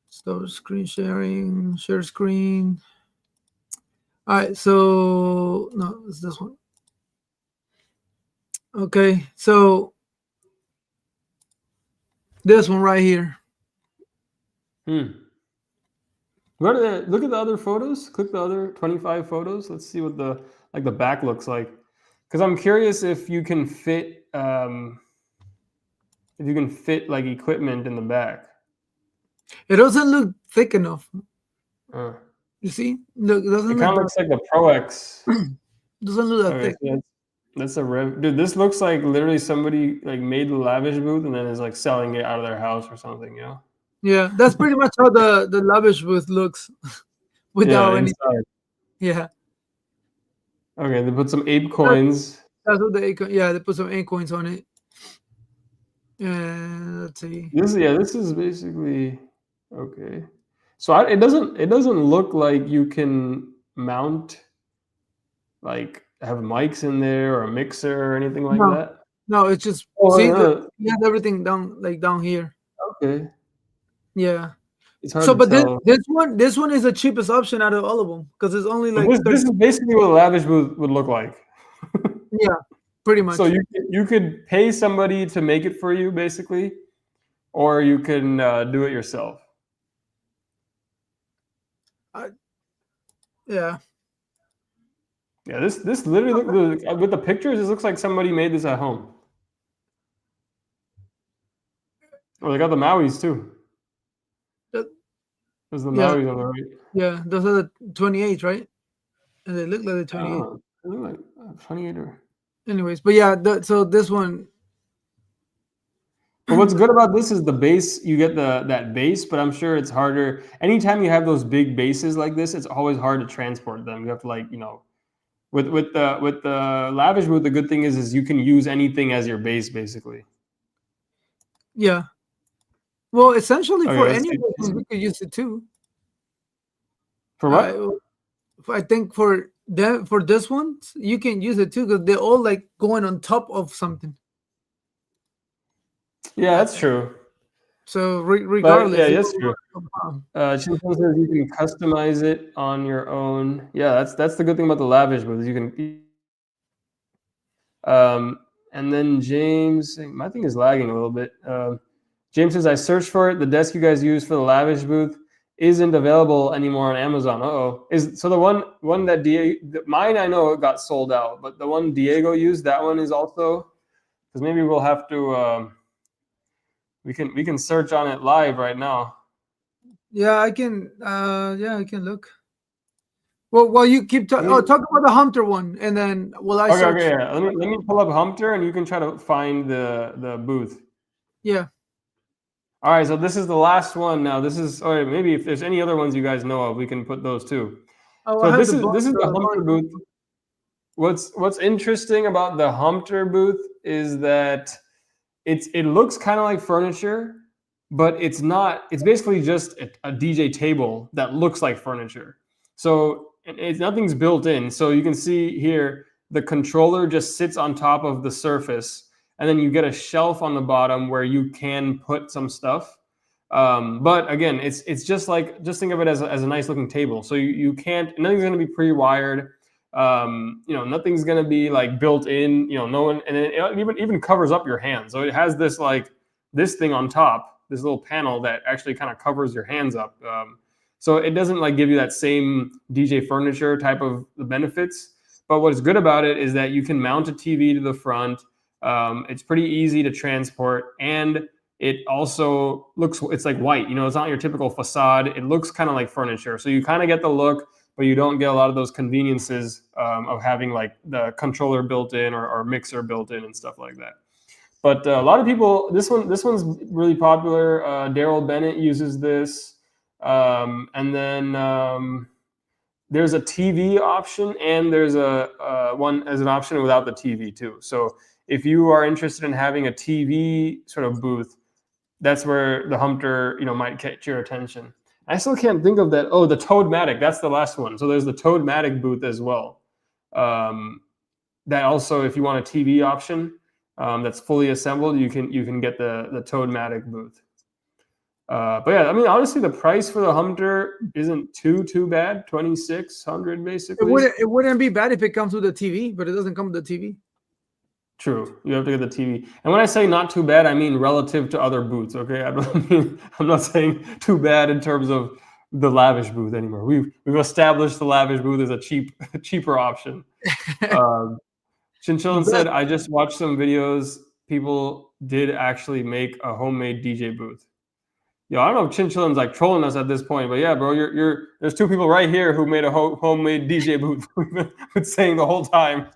Stop screen sharing, share screen. All right, so no, it's this one. Okay, so this one right here. Look at the other photos. Click the other 25 photos. Let's see what the back looks like. Because I'm curious if you can fit like equipment in the back. It doesn't look thick enough. Uh, You see, look, it doesn't it look kind of looks like the Pro X. doesn't look that Okay, thick. so that's a rev. Dude, this looks like literally somebody like made the lavish booth and then is like selling it out of their house or something. You know? Yeah, that's pretty much how the lavish booth looks without Yeah, any. inside. Yeah. Okay, they put some ape coins. That's what they put some ink coins on it. And let's see. This is basically okay. So it doesn't look like you can mount like have mics in there or a mixer or anything like No, that. no, it's just Oh, see no. you have everything down here. Okay, Yeah. it's hard So, to but tell. this one is the cheapest option out of all of them because it's only But like this is basically what a lavish booth would look like. yeah, pretty much. So you could pay somebody to make it for you, basically, or you can do it yourself. Yeah. Yeah, this literally with the pictures, this looks like somebody made this at home. Oh, they got the Mauis too. There's the Yeah. Mauis on the right. Yeah, those are the 28, right? And they look like the 28. Oh, they look like 28 or. Anyways, but yeah, so this one. But what's good about this is the base. You get that base, but I'm sure it's harder. Anytime you have those big bases like this, it's always hard to transport them. You have to with the lavish booth. The good thing is you can use anything as your base, basically. Yeah. Well, essentially Okay, for any of those ones, we could use it too. For what? I think for this one, you can use it too because they're all like going on top of something. Yeah, that's true. So regardless, yeah, that's true. Chinko says you can customize it on your own. Yeah, that's the good thing about the lavish booth. You can. And then James, my thing is lagging a little bit. James says I searched for it. The desk you guys use for the lavish booth isn't available anymore on Amazon. So the one that mine I know got sold out, but the one Diego used, that one is also, because maybe we'll have to. We can search on it live right now. Yeah, I can. I can look. Well, while you keep talk about the Hunter one, and then I search. Okay, yeah. Let me pull up Hunter, and you can try to find the booth. Yeah. All right, so this is the last one now. This is, or maybe if there's any other ones you guys know of, we can put those too. So this is the Hunter booth. What's interesting about the Hunter booth is that it looks kind of like furniture, but it's not. It's basically just a DJ table that looks like furniture. So nothing's built in. So you can see here the controller just sits on top of the surface. And then you get a shelf on the bottom where you can put some stuff. But again, it's just think of it as a nice looking table. So you can't, nothing's going to be pre-wired. Nothing's going to be like built in, no one, and it even covers up your hands. So it has this thing on top, this little panel that actually kind of covers your hands up. So it doesn't like give you that same DJ furniture type of the benefits. But what's good about it is that you can mount a TV to the front. It's pretty easy to transport, and it also it's like white, it's not your typical facade. It looks kind of like furniture. So you kind of get the look, but you don't get a lot of those conveniences of having like the controller built in or mixer built in and stuff like that. But a lot of people, this one's really popular. Daryl Bennett uses this. And then there's a TV option and there's a one as an option without the TV too. So if you are interested in having a TV sort of booth, that's where the Humpter, might catch your attention. I still can't think of that. Oh, the Toadmatic, that's the last one. So there's the Toadmatic booth as well. That also, if you want a TV option that's fully assembled, you can get the Toadmatic booth. But yeah, I mean, honestly, the price for the Humpter isn't too bad. $2,600 basically. It wouldn't be bad if it comes with a TV, but it doesn't come with the TV. True, you have to get the TV. And when I say not too bad, I mean relative to other booths. Okay, I'm not saying too bad in terms of the Lavish booth anymore. We've established the Lavish booth as a cheaper option. Chinchillin said, "I just watched some videos. People did actually make a homemade DJ booth." Yo, I don't know if Chinchillin's like trolling us at this point, but yeah, bro, there's two people right here who made a homemade DJ booth. We've been saying the whole time.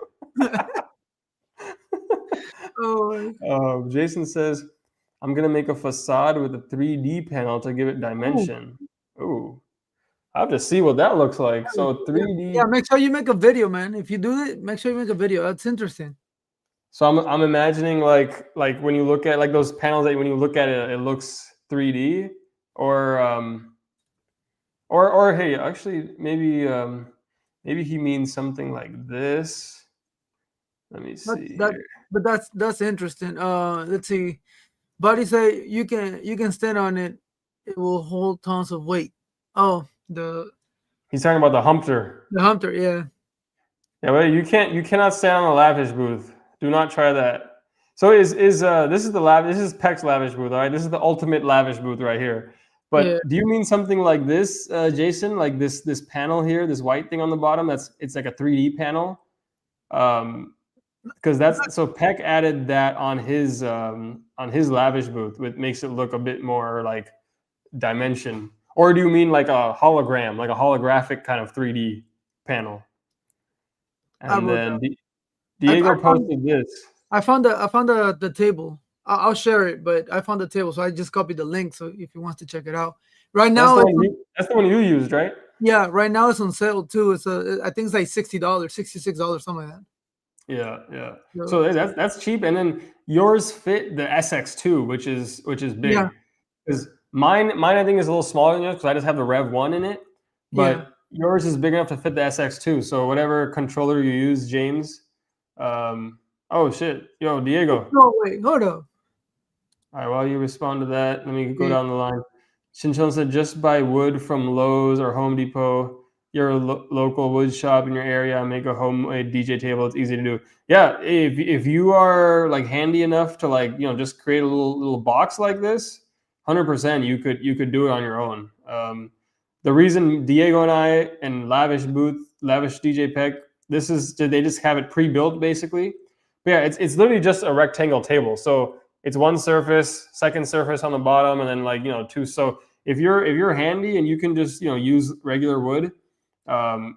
Jason says, "I'm gonna make a facade with a 3D panel to give it dimension." Ooh, I have to see what that looks like. So 3D. Yeah, make sure you make a video, man. If you do it, make sure you make a video. That's interesting. So I'm imagining like when you look at like those panels that when you look at it, it looks 3D, or hey, actually maybe he means something like this. Let me see. But that's interesting. Let's see. Buddy say you can stand on it. It will hold tons of weight. Oh, he's talking about the Humpter. The Humpter, yeah. Yeah, but you cannot stand on the Lavish booth. Do not try that. So this is Peck's Lavish booth, all right? This is the ultimate Lavish booth right here. But do you mean something like this, Jason? Like this panel here, this white thing on the bottom? It's like a 3D panel. Because so Peck added that on his Lavish booth, which makes it look a bit more like dimension. Or do you mean like a hologram, like a holographic kind of 3D panel? And then Diego posted this. I found the table. I'll share it, but I found the table, so I just copied the link. So if he wants to check it out, right now that's the one you used, right? Yeah, right now it's on sale too. I think it's like $60, $66, something like that. Yeah. So that's cheap, and then yours fit the SX2, which is big. Yeah. Because mine I think is a little smaller than yours because I just have the Rev 1 in it, but yours is big enough to fit the SX2. So whatever controller you use, James. Oh shit, yo, Diego. No, wait, hold up. All right, while you respond to that, let me go down the line. Chinchillin said, "Just buy wood from Lowe's or Home Depot. Your local wood shop in your area, make a homemade DJ table. It's easy to do." Yeah, if you are like handy enough to like just create a little box like this, 100% you could do it on your own. The reason Diego and I and Lavish DJ Peck, they just have it pre-built basically. But yeah, it's literally just a rectangle table. So it's one surface, second surface on the bottom, and then like two. So if you're handy and you can just use regular wood.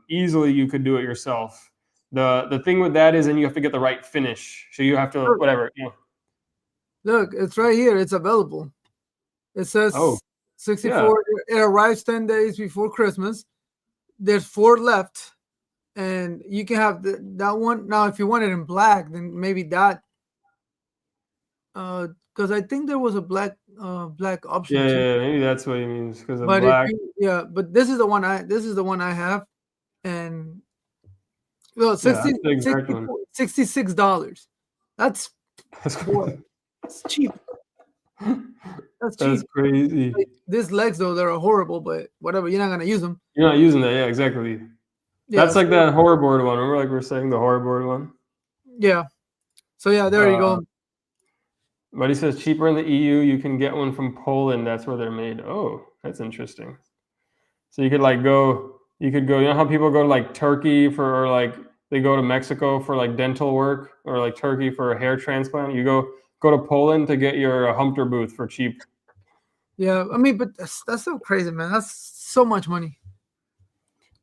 Easily you could do it yourself. The thing with that is, and you have to get the right finish. So you have to whatever. Look, it's right here. It's available. It says 64. Yeah. It arrives 10 days before Christmas. There's 4 left, and you can have that one. Now, if you want it in black, then maybe that. Because I think there was a black option. Yeah, maybe that's what he means. Because of black. But this is the one I have, and well, $66. That's cool. That's cheap. That's cheap. That's crazy. Like, these legs though, they're horrible, but whatever. You're not gonna use them. You're not using that, yeah, exactly. Yeah, that's like that horror board one. Remember, like we were saying, the horror board one. Yeah. So yeah, there you go. But he says cheaper in the EU. You can get one from Poland. That's where they're made. Oh, that's interesting. So you could go. You know how people go to like Turkey or like they go to Mexico for like dental work, or like Turkey for a hair transplant. You go to Poland to get your Humpter booth for cheap. Yeah, I mean, but that's so crazy, man. That's so much money.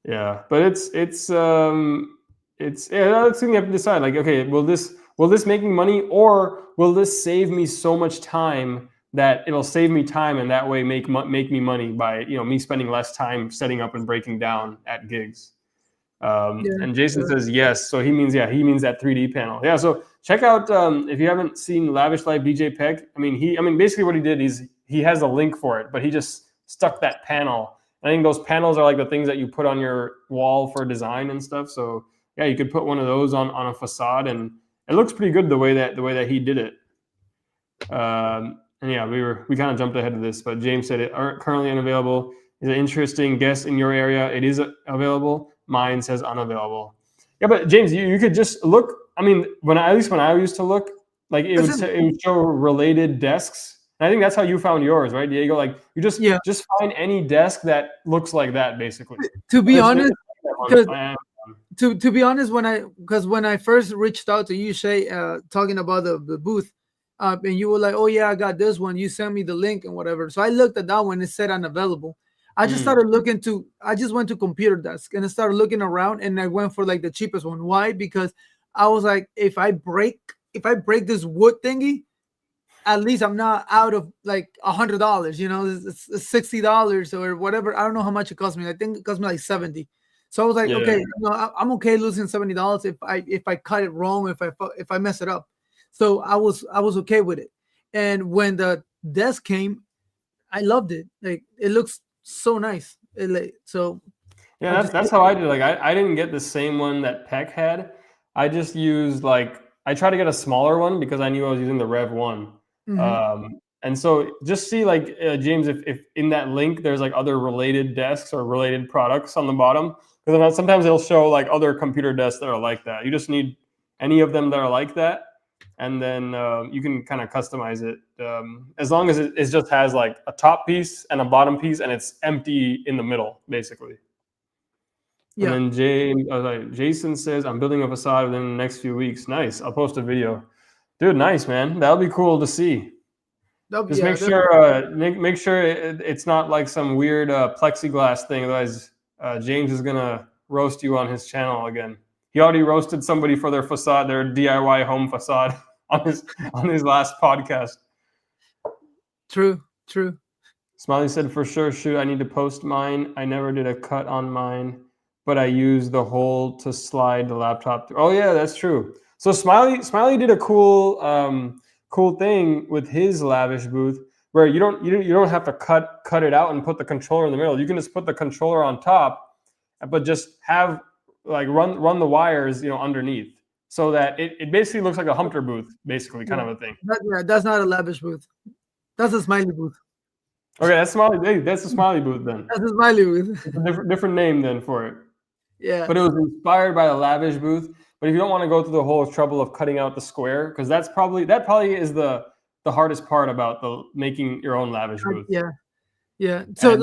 Yeah, but it's another thing you have to decide. Like, okay, will this make me money, or will this save me so much time that it'll save me time and that way make me money by me spending less time setting up and breaking down at gigs? And Jason says yes, so he means that 3D panel. Yeah, so check out if you haven't seen Lavish Life DJ Peck. I mean, basically what he did is he has a link for it, but he just stuck that panel. I think those panels are like the things that you put on your wall for design and stuff. So yeah, you could put one of those on a facade, and it looks pretty good the way that he did it. And yeah, we kind of jumped ahead of this, but James said it aren't currently unavailable. Is an interesting guess in your area. It is available. Mine says unavailable. Yeah, but James, you could just look. I mean, when I used to look, like it would show related desks. And I think that's how you found yours, right, Diego? Like you just find any desk that looks like that, basically. To be honest, to be honest, when I first reached out to you, Shay, talking about the booth, and you were like, "Oh yeah, I got this one." You sent me the link and whatever. So I looked at that one. It said unavailable. I just started looking I just went to computer desk and I started looking around, and I went for like the cheapest one. Why? Because I was like, if I break this wood thingy, at least I'm not out of like $100. You know, it's $60 or whatever. I don't know how much it cost me. I think it cost me like 70. So I was like, okay, I'm okay losing $70 if I cut it wrong, if I mess it up. So I was okay with it. And when the desk came, I loved it. Like it looks so nice. So yeah, that's how I did. Like I didn't get the same one that Peck had. I just used I tried to get a smaller one because I knew I was using the Rev 1. And so just see James, if in that link there's like other related desks or related products on the bottom, because sometimes it'll show like other computer desks that are like that. You just need any of them that are like that, and then you can kind of customize it as long as it just has like a top piece and a bottom piece and it's empty in the middle, basically. Yeah. And then Jason says, I'm building a facade within the next few weeks. Nice. I'll post a video. Dude, nice, man. That'll be cool to see. Just make sure it's not like some weird plexiglass thing. Otherwise, James is going to roast you on his channel again. He already roasted somebody for their facade, their DIY home facade on his last podcast. True. Smiley said, for sure, shoot, I need to post mine. I never did a cut on mine, but I used the hole to slide the laptop through. Oh yeah, that's true. So Smiley did a cool thing with his Lavish booth where you don't have to cut it out and put the controller in the middle. You can just put the controller on top, but just have run the wires underneath, so that it basically looks like a Hunter booth, basically, kind of a thing. That's not a Lavish booth. That's a Smiley booth. Okay, that's Smiley. Hey, that's a Smiley booth then. That's a Smiley booth. It's a different name then for it. Yeah. But it was inspired by the Lavish booth. But if you don't want to go through the whole trouble of cutting out the square, because that probably is the hardest part about making your own Lavish booth. Yeah. So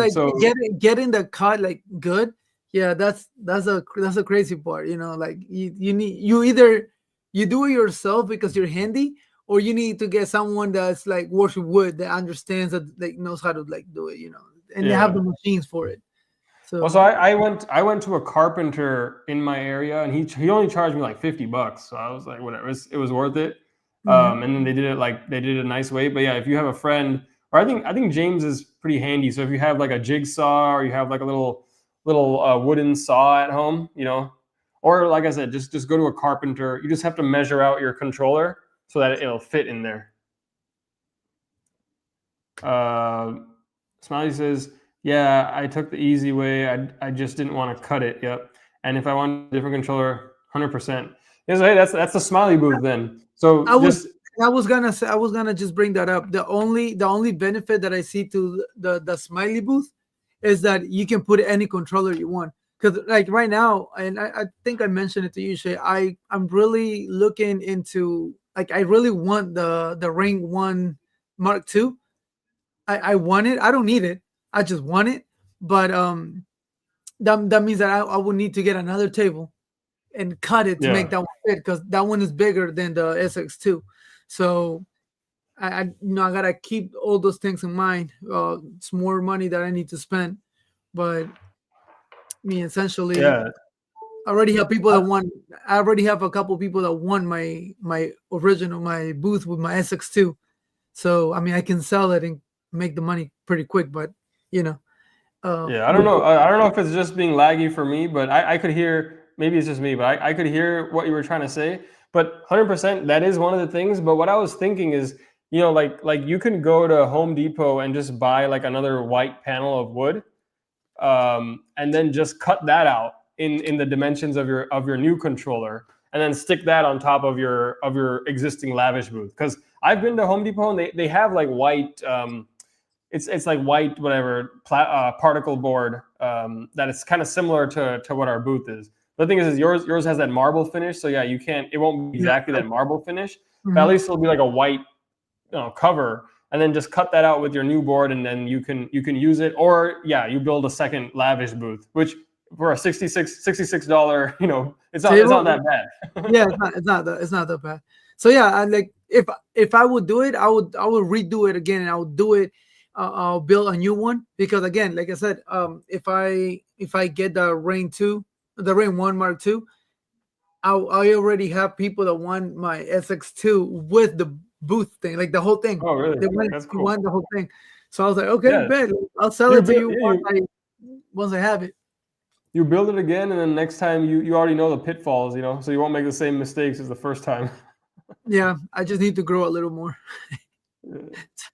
getting the cut good. Yeah, that's a crazy part. Like you either do it yourself because you're handy, or you need to get someone that's like works with wood, that understands, that knows how to do it. And they have the machines for it. So I went to a carpenter in my area, and he only charged me like $50. So I was like, whatever, it was worth it. And then they did it a nice way. But yeah, if you have a friend, or I think James is pretty handy. So if you have like a jigsaw, or you have like a little wooden saw at home, or like I said, just go to a carpenter. You just have to measure out your controller so that it'll fit in there. Smiley says, yeah, I took the easy way. I just didn't want to cut it. Yep. And if I want a different controller, 100%. Hey, that's the Smiley booth then. So I was gonna just bring that up. The only benefit that I see to the Smiley booth is that you can put any controller you want. Because like right now, and I think I mentioned it to you, Shay, I'm really looking into, like, I really want the Ring 1 Mark II. I want it. I don't need it. I just want it. But that means that I would need to get another table and cut it to make that one fit, because that one is bigger than the SX2. So I gotta keep all those things in mind. It's more money that I need to spend, but essentially, I already have people that want. I already have a couple people that want my booth with my SX2. So I can sell it and make the money pretty quick. But I don't know. I don't know if it's just being laggy for me, but I could hear maybe it's just me, but I could hear what you were trying to say. But 100%, that is one of the things. But what I was thinking is, like you can go to Home Depot and just buy like another white panel of wood, and then just cut that out in the dimensions of your new controller, and then stick that on top of your existing lavish booth. Because I've been to Home Depot and they have like white, it's like white whatever particle board that is kind of similar to what our booth is. The thing is yours has that marble finish, so yeah, it won't be exactly that marble finish, but at least it'll be like a white cover, and then just cut that out with your new board, and then you can use it. Or yeah, you build a second lavish booth, which for a $66, it's not that bad. Yeah, it's not that bad. So yeah, and like if I would do it, I would redo it again, and I would do it. I'll build a new one, because again, like I said, if I get the Rain 1 Mark II, I already have people that want my SX2 with the booth thing, like the whole thing. Oh, really? That's cool. Want the whole thing. So I was like, okay, bet, I'll sell it to you once I have it. You build it again, and then next time you already know the pitfalls, so you won't make the same mistakes as the first time. Yeah, I just need to grow a little more.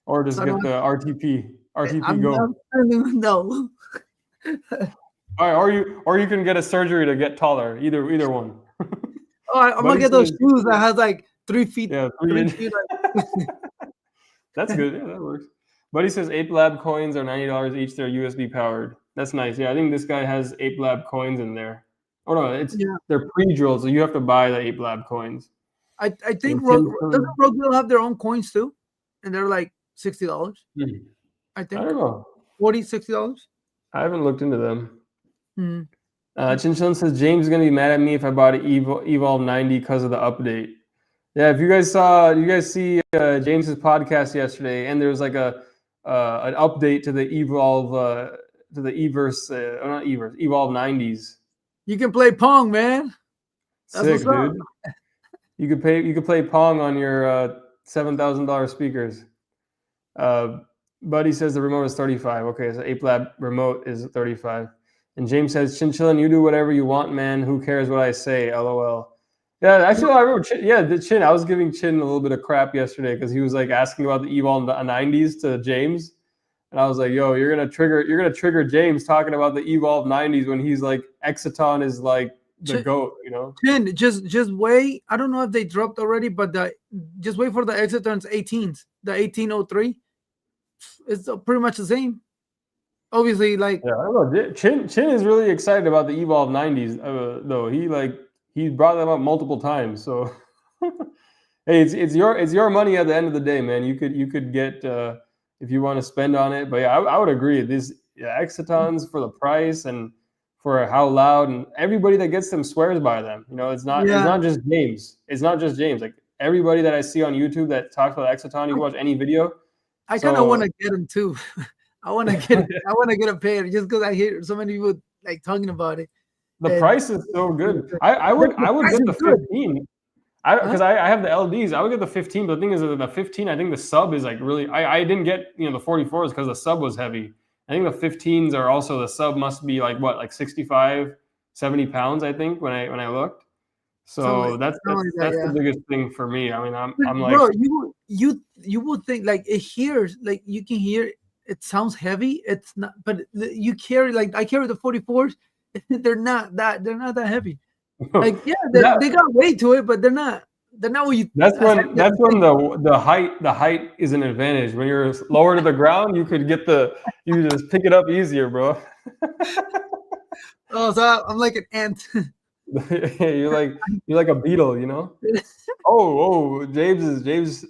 Or just get the RTP Go. No. All right, or you can get a surgery to get taller. Either one. Oh, I'm gonna get those shoes that has like 3 feet. Yeah, 3 feet. That's good. Yeah, that works. Buddy says Ape Lab coins are $90 each. They're USB powered. That's nice. Yeah, I think this guy has Ape Lab coins in there. Oh no, they're pre-drilled, so you have to buy the Ape Lab coins. I think doesn't Rockville have their own coins too, and they're like $60. I think. I don't know. $60. I haven't looked into them. Chinchillin says James is gonna be mad at me if I bought an Evolve 90 because of the update. Yeah, if you guys see James's podcast yesterday, and there was like an update to the Evolve to the Evolve 90s. You can play Pong, man. That's sick, dude. You could play Pong on your $7,000 speakers. Buddy says the remote is 35. Okay, so Ape Lab remote is 35. And James says, Chinchillin, you do whatever you want, man. Who cares what I say? LOL. Yeah, actually, I remember. Chin. I was giving Chin a little bit of crap yesterday because he was like asking about the Evolve 90s to James, and I was like, "Yo, you're gonna trigger James talking about the Evolve 90s when he's like Exciton is like the GOAT, Chin, just wait. I don't know if they dropped already, but just wait for the Exciton's 18s, the 1803. It's pretty much the same. Obviously, like I don't know. Chin is really excited about the Evolve 90s, though. He brought them up multiple times. So hey, it's your money at the end of the day, man. You could get if you want to spend on it. But yeah, I would agree. These Excitons for the price and for how loud, and everybody that gets them swears by them. It's not just James. It's not just James. Like everybody that I see on YouTube that talks about Exciton, you can watch any video. I kind of want to get them too. I want to get a pair just because I hear so many people like talking about it. The price is so good. I would get the 15. Because I have the LDs. I would get the 15. But the thing is that the 15, I think the sub is like really. I didn't get the 44s because the sub was heavy. I think the 15s are also, the sub must be like 65, 70 pounds. I think when I looked. So that's the biggest thing for me. I mean, I'm like, bro, you would think like it hears, like you can hear it sounds heavy. It's not, but you carry, like I carry the 44s. They're not that heavy. Like they got weight to it, but they're not what you. That's when the height is an advantage. When you're lower to the ground, you just pick it up easier, bro. Oh, so I'm like an ant. You're like a beetle, Oh, James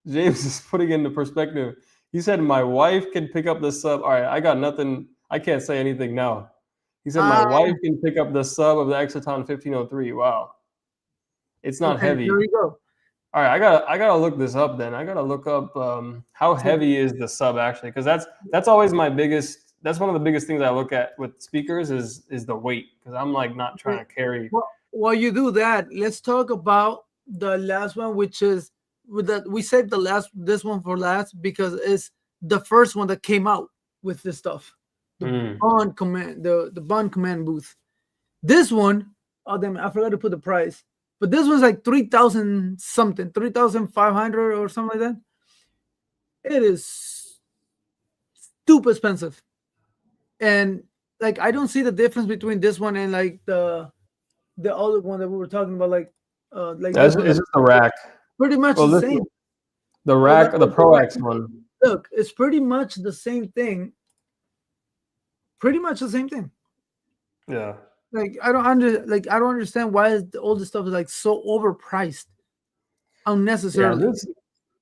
is putting into perspective. He said my wife can pick up the sub. All right, I got nothing. I can't say anything now. He said my wife can pick up the sub of the Exciton 1503. Wow, it's not heavy. There you go. All right, I gotta look this up then. I gotta look up how heavy is the sub actually, because that's always my biggest. That's one of the biggest things I look at with speakers is the weight, because I'm like not trying to carry. Well, while you do that, let's talk about the last one, which is we saved this one for last because it's the first one that came out with this stuff. The Bond command, the Bond command booth. This one, Oh damn, I forgot to put the price. But this one's like 3,000 something, 3,500 or something like that. It is stupid expensive. And like I don't see the difference between this one and like the other one that we were talking about, like That's this one. it's just the rack. Pretty much Well, the this same. the Well, rack, that's the what Pro the rack- X one. Look, it's pretty much the same thing. Pretty much the same thing. Yeah. Like I don't understand why all this stuff is like so overpriced unnecessarily. Yeah,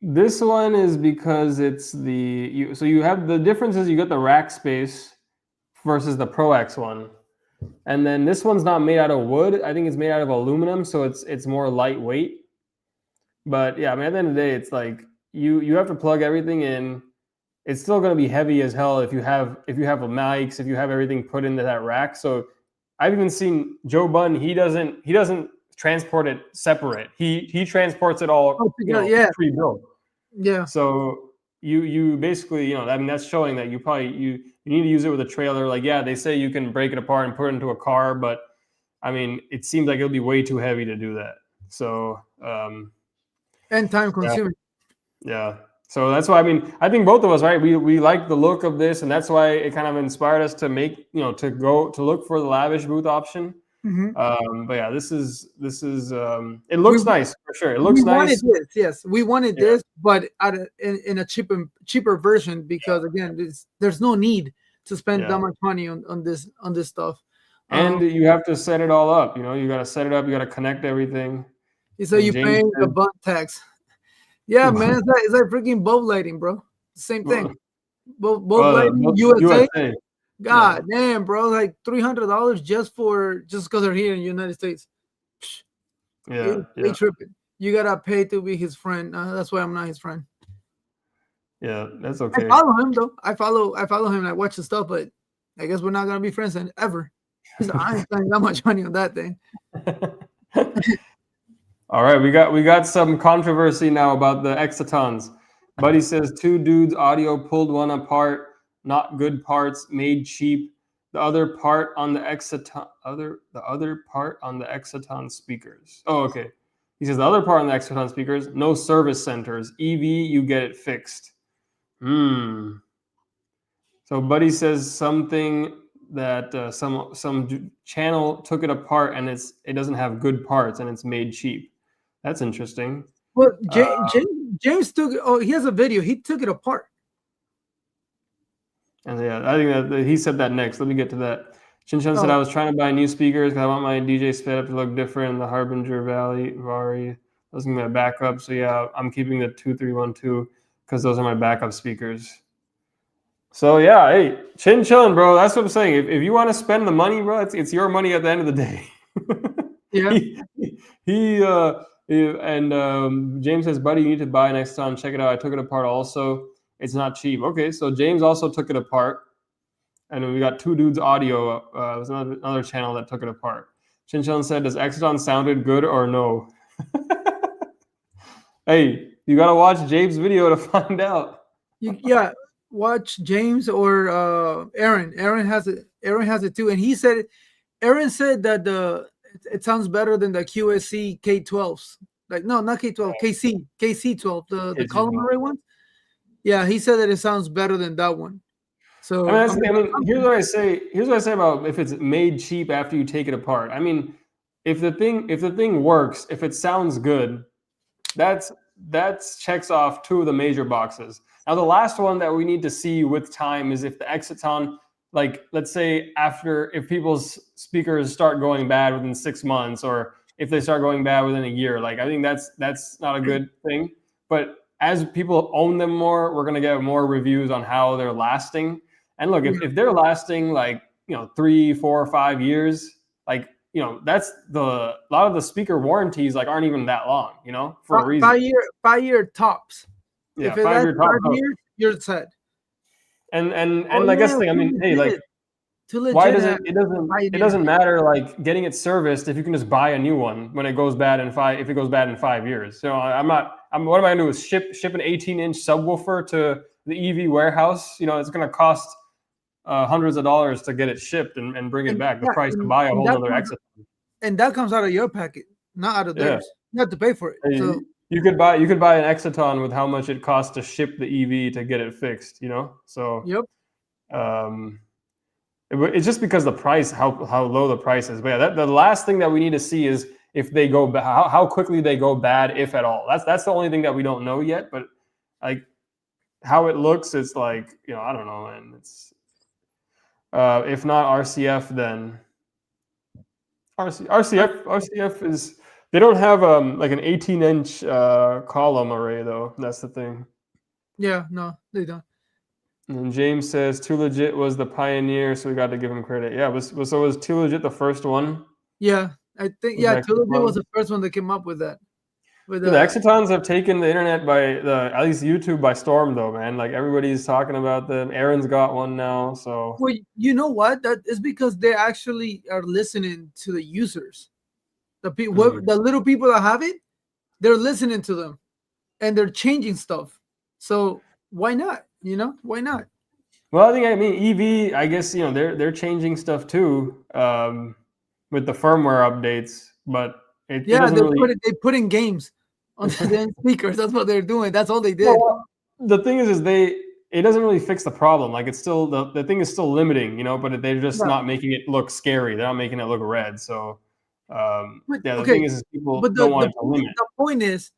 this one is because it's so you have the difference is you get the rack space versus the Pro X one. And then this one's not made out of wood. I think it's made out of aluminum, so it's more lightweight. But yeah, I mean, at the end of the day, it's like you have to plug everything in. It's still going to be heavy as hell if you have mics, if you have everything put into that rack. So I've even seen Joe Bunn. He doesn't transport it separate. He transports it all pre-built. Yeah. So you basically, I mean, that's showing that you need to use it with a trailer. Like, yeah, they say you can break it apart and put it into a car, but I mean, it seems like it'll be way too heavy to do that. So and time consuming. Yeah. So that's why, I mean, I think both of us, right? We like the look of this, and that's why it kind of inspired us to make, to look for the lavish booth option. Mm-hmm. But yeah, this is it looks nice for sure. It looks nice. We wanted this, yes, we wanted this, but in a cheaper version because again, there's no need to spend that much money on this stuff. And you have to set it all up. You got to set it up. You got to connect everything. So you paying the butt tax. Yeah, man, it's like freaking boat lighting, bro. Same thing. Boat lighting, USA. God damn, bro, like $300 just because they're here in the United States. Yeah, they tripping. You gotta pay to be his friend. That's why I'm not his friend. Yeah, that's okay. I follow him though. I follow him. And I watch his stuff, but I guess we're not gonna be friends then ever. I ain't spending that much money on that thing. All right, we got some controversy now about the Exatons. Buddy says 2 dudes audio pulled one apart, not good parts, made cheap. The other part on the Exaton speakers. Oh, okay. He says the other part on the Exaton speakers, no service centers. EV, you get it fixed. So Buddy says something that some channel took it apart and it doesn't have good parts and it's made cheap. That's interesting. Well, James took it. Oh, he has a video. He took it apart. And yeah, I think that he said that next. Let me get to that. Chin-Chun said, I was trying to buy new speakers because I want my DJ sped up to look different in the Harbinger Vari. Those are my backup. So yeah, I'm keeping the 2312 because those are my backup speakers. So yeah, hey, Chin-Chun, bro. That's what I'm saying. If you want to spend the money, bro, it's your money at the end of the day. Yeah. James says, buddy, you need to buy next time. Check it out. I took it apart also. It's not cheap. Okay, so James also took it apart. And then we got 2 dudes audio. It was another channel that took it apart. Chin-Chun said, does Exaton sounded good or no? Hey, you got to watch James' video to find out. Watch James or Aaron. Aaron has it too. And Aaron said that it sounds better than the QSC K12s. Like, no, not K12, KC12, the column array ones. Yeah, he said that it sounds better than that one. So here's what I say about if it's made cheap after you take it apart. I mean, if the thing works, if it sounds good, that checks off 2 of the major boxes. Now, the last one that we need to see with time is if the Exaton, like, let's say if people's speakers start going bad within 6 months, or if they start going bad within a year, like, I think that's not a good thing. But as people own them more, we're going to get more reviews on how they're lasting. And look, if they're lasting like, 3, 4, 5 years, like, that's a lot of the speaker warranties like aren't even that long, for a reason. 5-year tops. Yeah, if 5 years, you're set. And I guess I mean, hey, like, why does it doesn't matter like getting it serviced if you can just buy a new one when it goes bad in 5 years. So what am I gonna do is ship an 18-inch subwoofer to the EV warehouse? It's gonna cost hundreds of dollars to get it shipped and bring it back. The price to buy a whole other Exaton. and that comes out of your packet, not out of Yeah. theirs. You have to pay for it. Hey, So you could buy an Exciton with how much it costs to ship the EV to get it fixed. So yep. um, it's just because the price, how low the price is. But yeah, the last thing that we need to see is if they go how quickly they go bad, if at all. That's the only thing that we don't know yet. But like how it looks, it's like I don't know, man. It's if not RCF, then RCF is. They don't have like an 18-inch column array though. That's the thing. Yeah, no, they don't. And James says Too Legit was the pioneer, so we got to give him credit. Yeah, was Too Legit the first one? Yeah, I think Too Legit was the first one that came up with that. The Excitons have taken the internet at least YouTube by storm, though, man. Like everybody's talking about them. Aaron's got one now, so. Well, you know what? That is because they actually are listening to the users. The people, the little people that have it, they're listening to them, and they're changing stuff. So why not? Why not? Well, I mean EV. I guess they're changing stuff too with the firmware updates, but they put in games on the speakers. That's what they're doing. That's all they did. Well, the thing is it doesn't really fix the problem. Like it's still the thing is still limiting, but they're just not making it look scary. They're not making it look red. So the thing is people don't want to limit. The point is,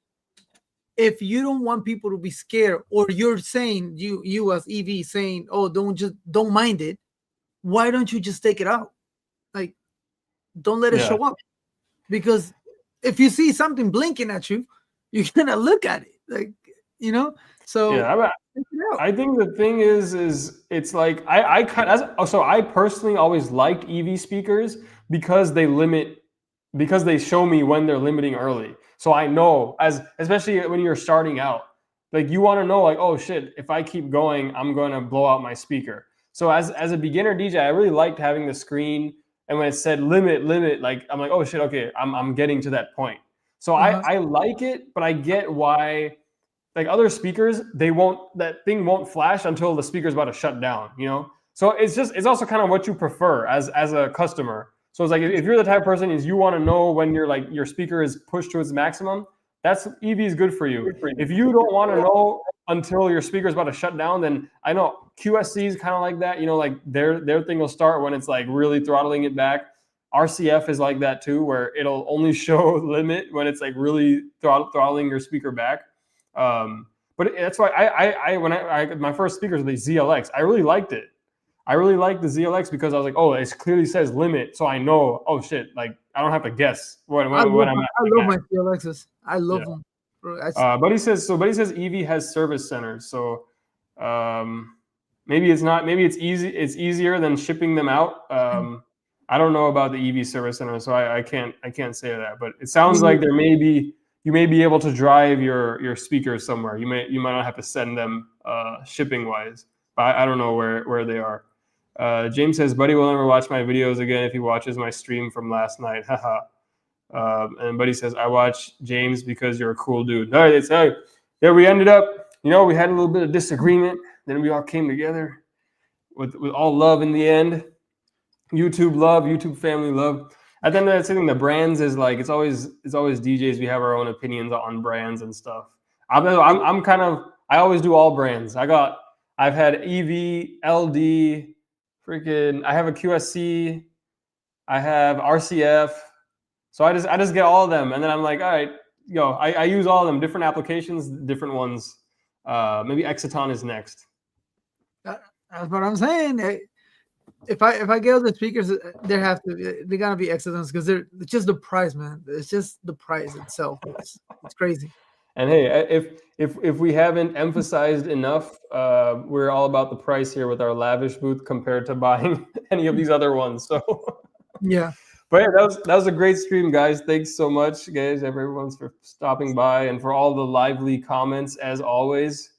if you don't want people to be scared, or you're saying you as EV saying, oh, don't mind it, why don't you just take it out? Like, don't let it show up. Because if you see something blinking at you, you're gonna look at it. Like, so yeah, I think the thing is it's like I personally always liked EV speakers because they show me when they're limiting early. So I know, especially when you're starting out, like you want to know, like, oh shit, if I keep going, I'm going to blow out my speaker. So as a beginner DJ, I really liked having the screen, and when it said limit, like I'm like, oh shit, okay, I'm getting to that point. So I like it, but I get why, like other speakers, that thing won't flash until the speaker's about to shut down, So it's also kind of what you prefer as a customer. So it's like if you're the type of person is you want to know when your speaker is pushed to its maximum, that's EV is good for you. If you don't want to know until your speaker is about to shut down, then I know QSC is kind of like that. Like their thing will start when it's like really throttling it back. RCF is like that too, where it'll only show limit when it's like really throttling your speaker back. But that's why when my first speakers were the ZLX, I really liked it. I really like the ZLX because I was like, oh, it clearly says limit, so I know, oh shit, like I don't have to guess when I'm at. I love my ZLXs. I love them. Bro, but he says EV has service centers, so maybe it's not. Maybe it's easy. It's easier than shipping them out. I don't know about the EV service center, so I can't say that. But it sounds like you may be able to drive your speakers somewhere. You might not have to send them shipping wise. But I don't know where they are. James says, Buddy will never watch my videos again if he watches my stream from last night. Haha. And Buddy says, I watch James because you're a cool dude. All right, yeah, we ended up, we had a little bit of disagreement. Then we all came together with all love in the end. YouTube love, YouTube family love. At the end of that, the brands is like it's always DJs. We have our own opinions on brands and stuff. I always do all brands. I've had EV, LD, I have a QSC, I have RCF. So I just get all of them, and then I'm like, all right, I use all of them, different applications, different ones. Maybe Exciton is next. That's what I'm saying. If I get all the speakers, they gotta be Excitons because it's just the price, man. It's just the price itself. It's crazy. And hey, if we haven't emphasized enough, we're all about the price here with our lavish booth compared to buying any of these other ones. So yeah. But yeah, that was a great stream, guys. Thanks so much, guys, everyone for stopping by and for all the lively comments as always.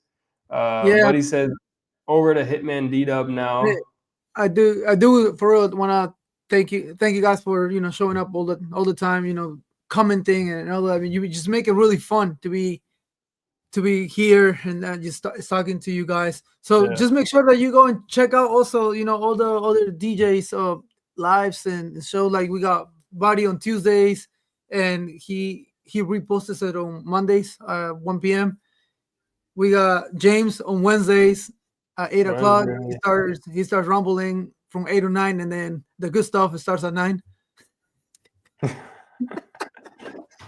Buddy said over to Hitman D-Dub now. Hey, I do for real want to thank you guys for showing up all the time, commenting and all that. I mean, you just make it really fun to be here and just talking to you guys. So just make sure that you go and check out also all the other DJs lives and show. Like we got Body on Tuesdays, and he reposts it on Mondays, 1 p.m. We got James on Wednesdays at 8 o'clock. He starts rumbling from 8 to 9, and then the good stuff starts at 9.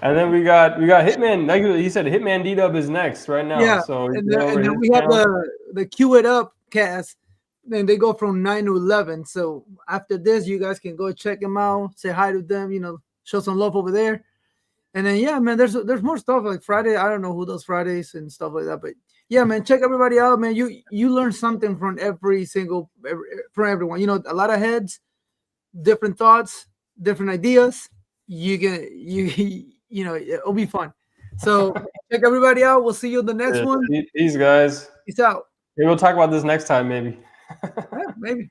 And then we got Hitman. Like he said, Hitman D-Dub is next right now. Yeah. So and then we have the Cue It Up cast. Then they go from 9 to 11. So after this, you guys can go check them out, say hi to them, show some love over there. And then yeah, man, there's more stuff like Friday. I don't know who does Fridays and stuff like that, but yeah, man, check everybody out, man. You learn something from from everyone. A lot of heads, different thoughts, different ideas. It'll be fun. So check everybody out. We'll see you in the next one. Peace, guys. Peace out. Maybe we'll talk about this next time, maybe. Yeah, maybe.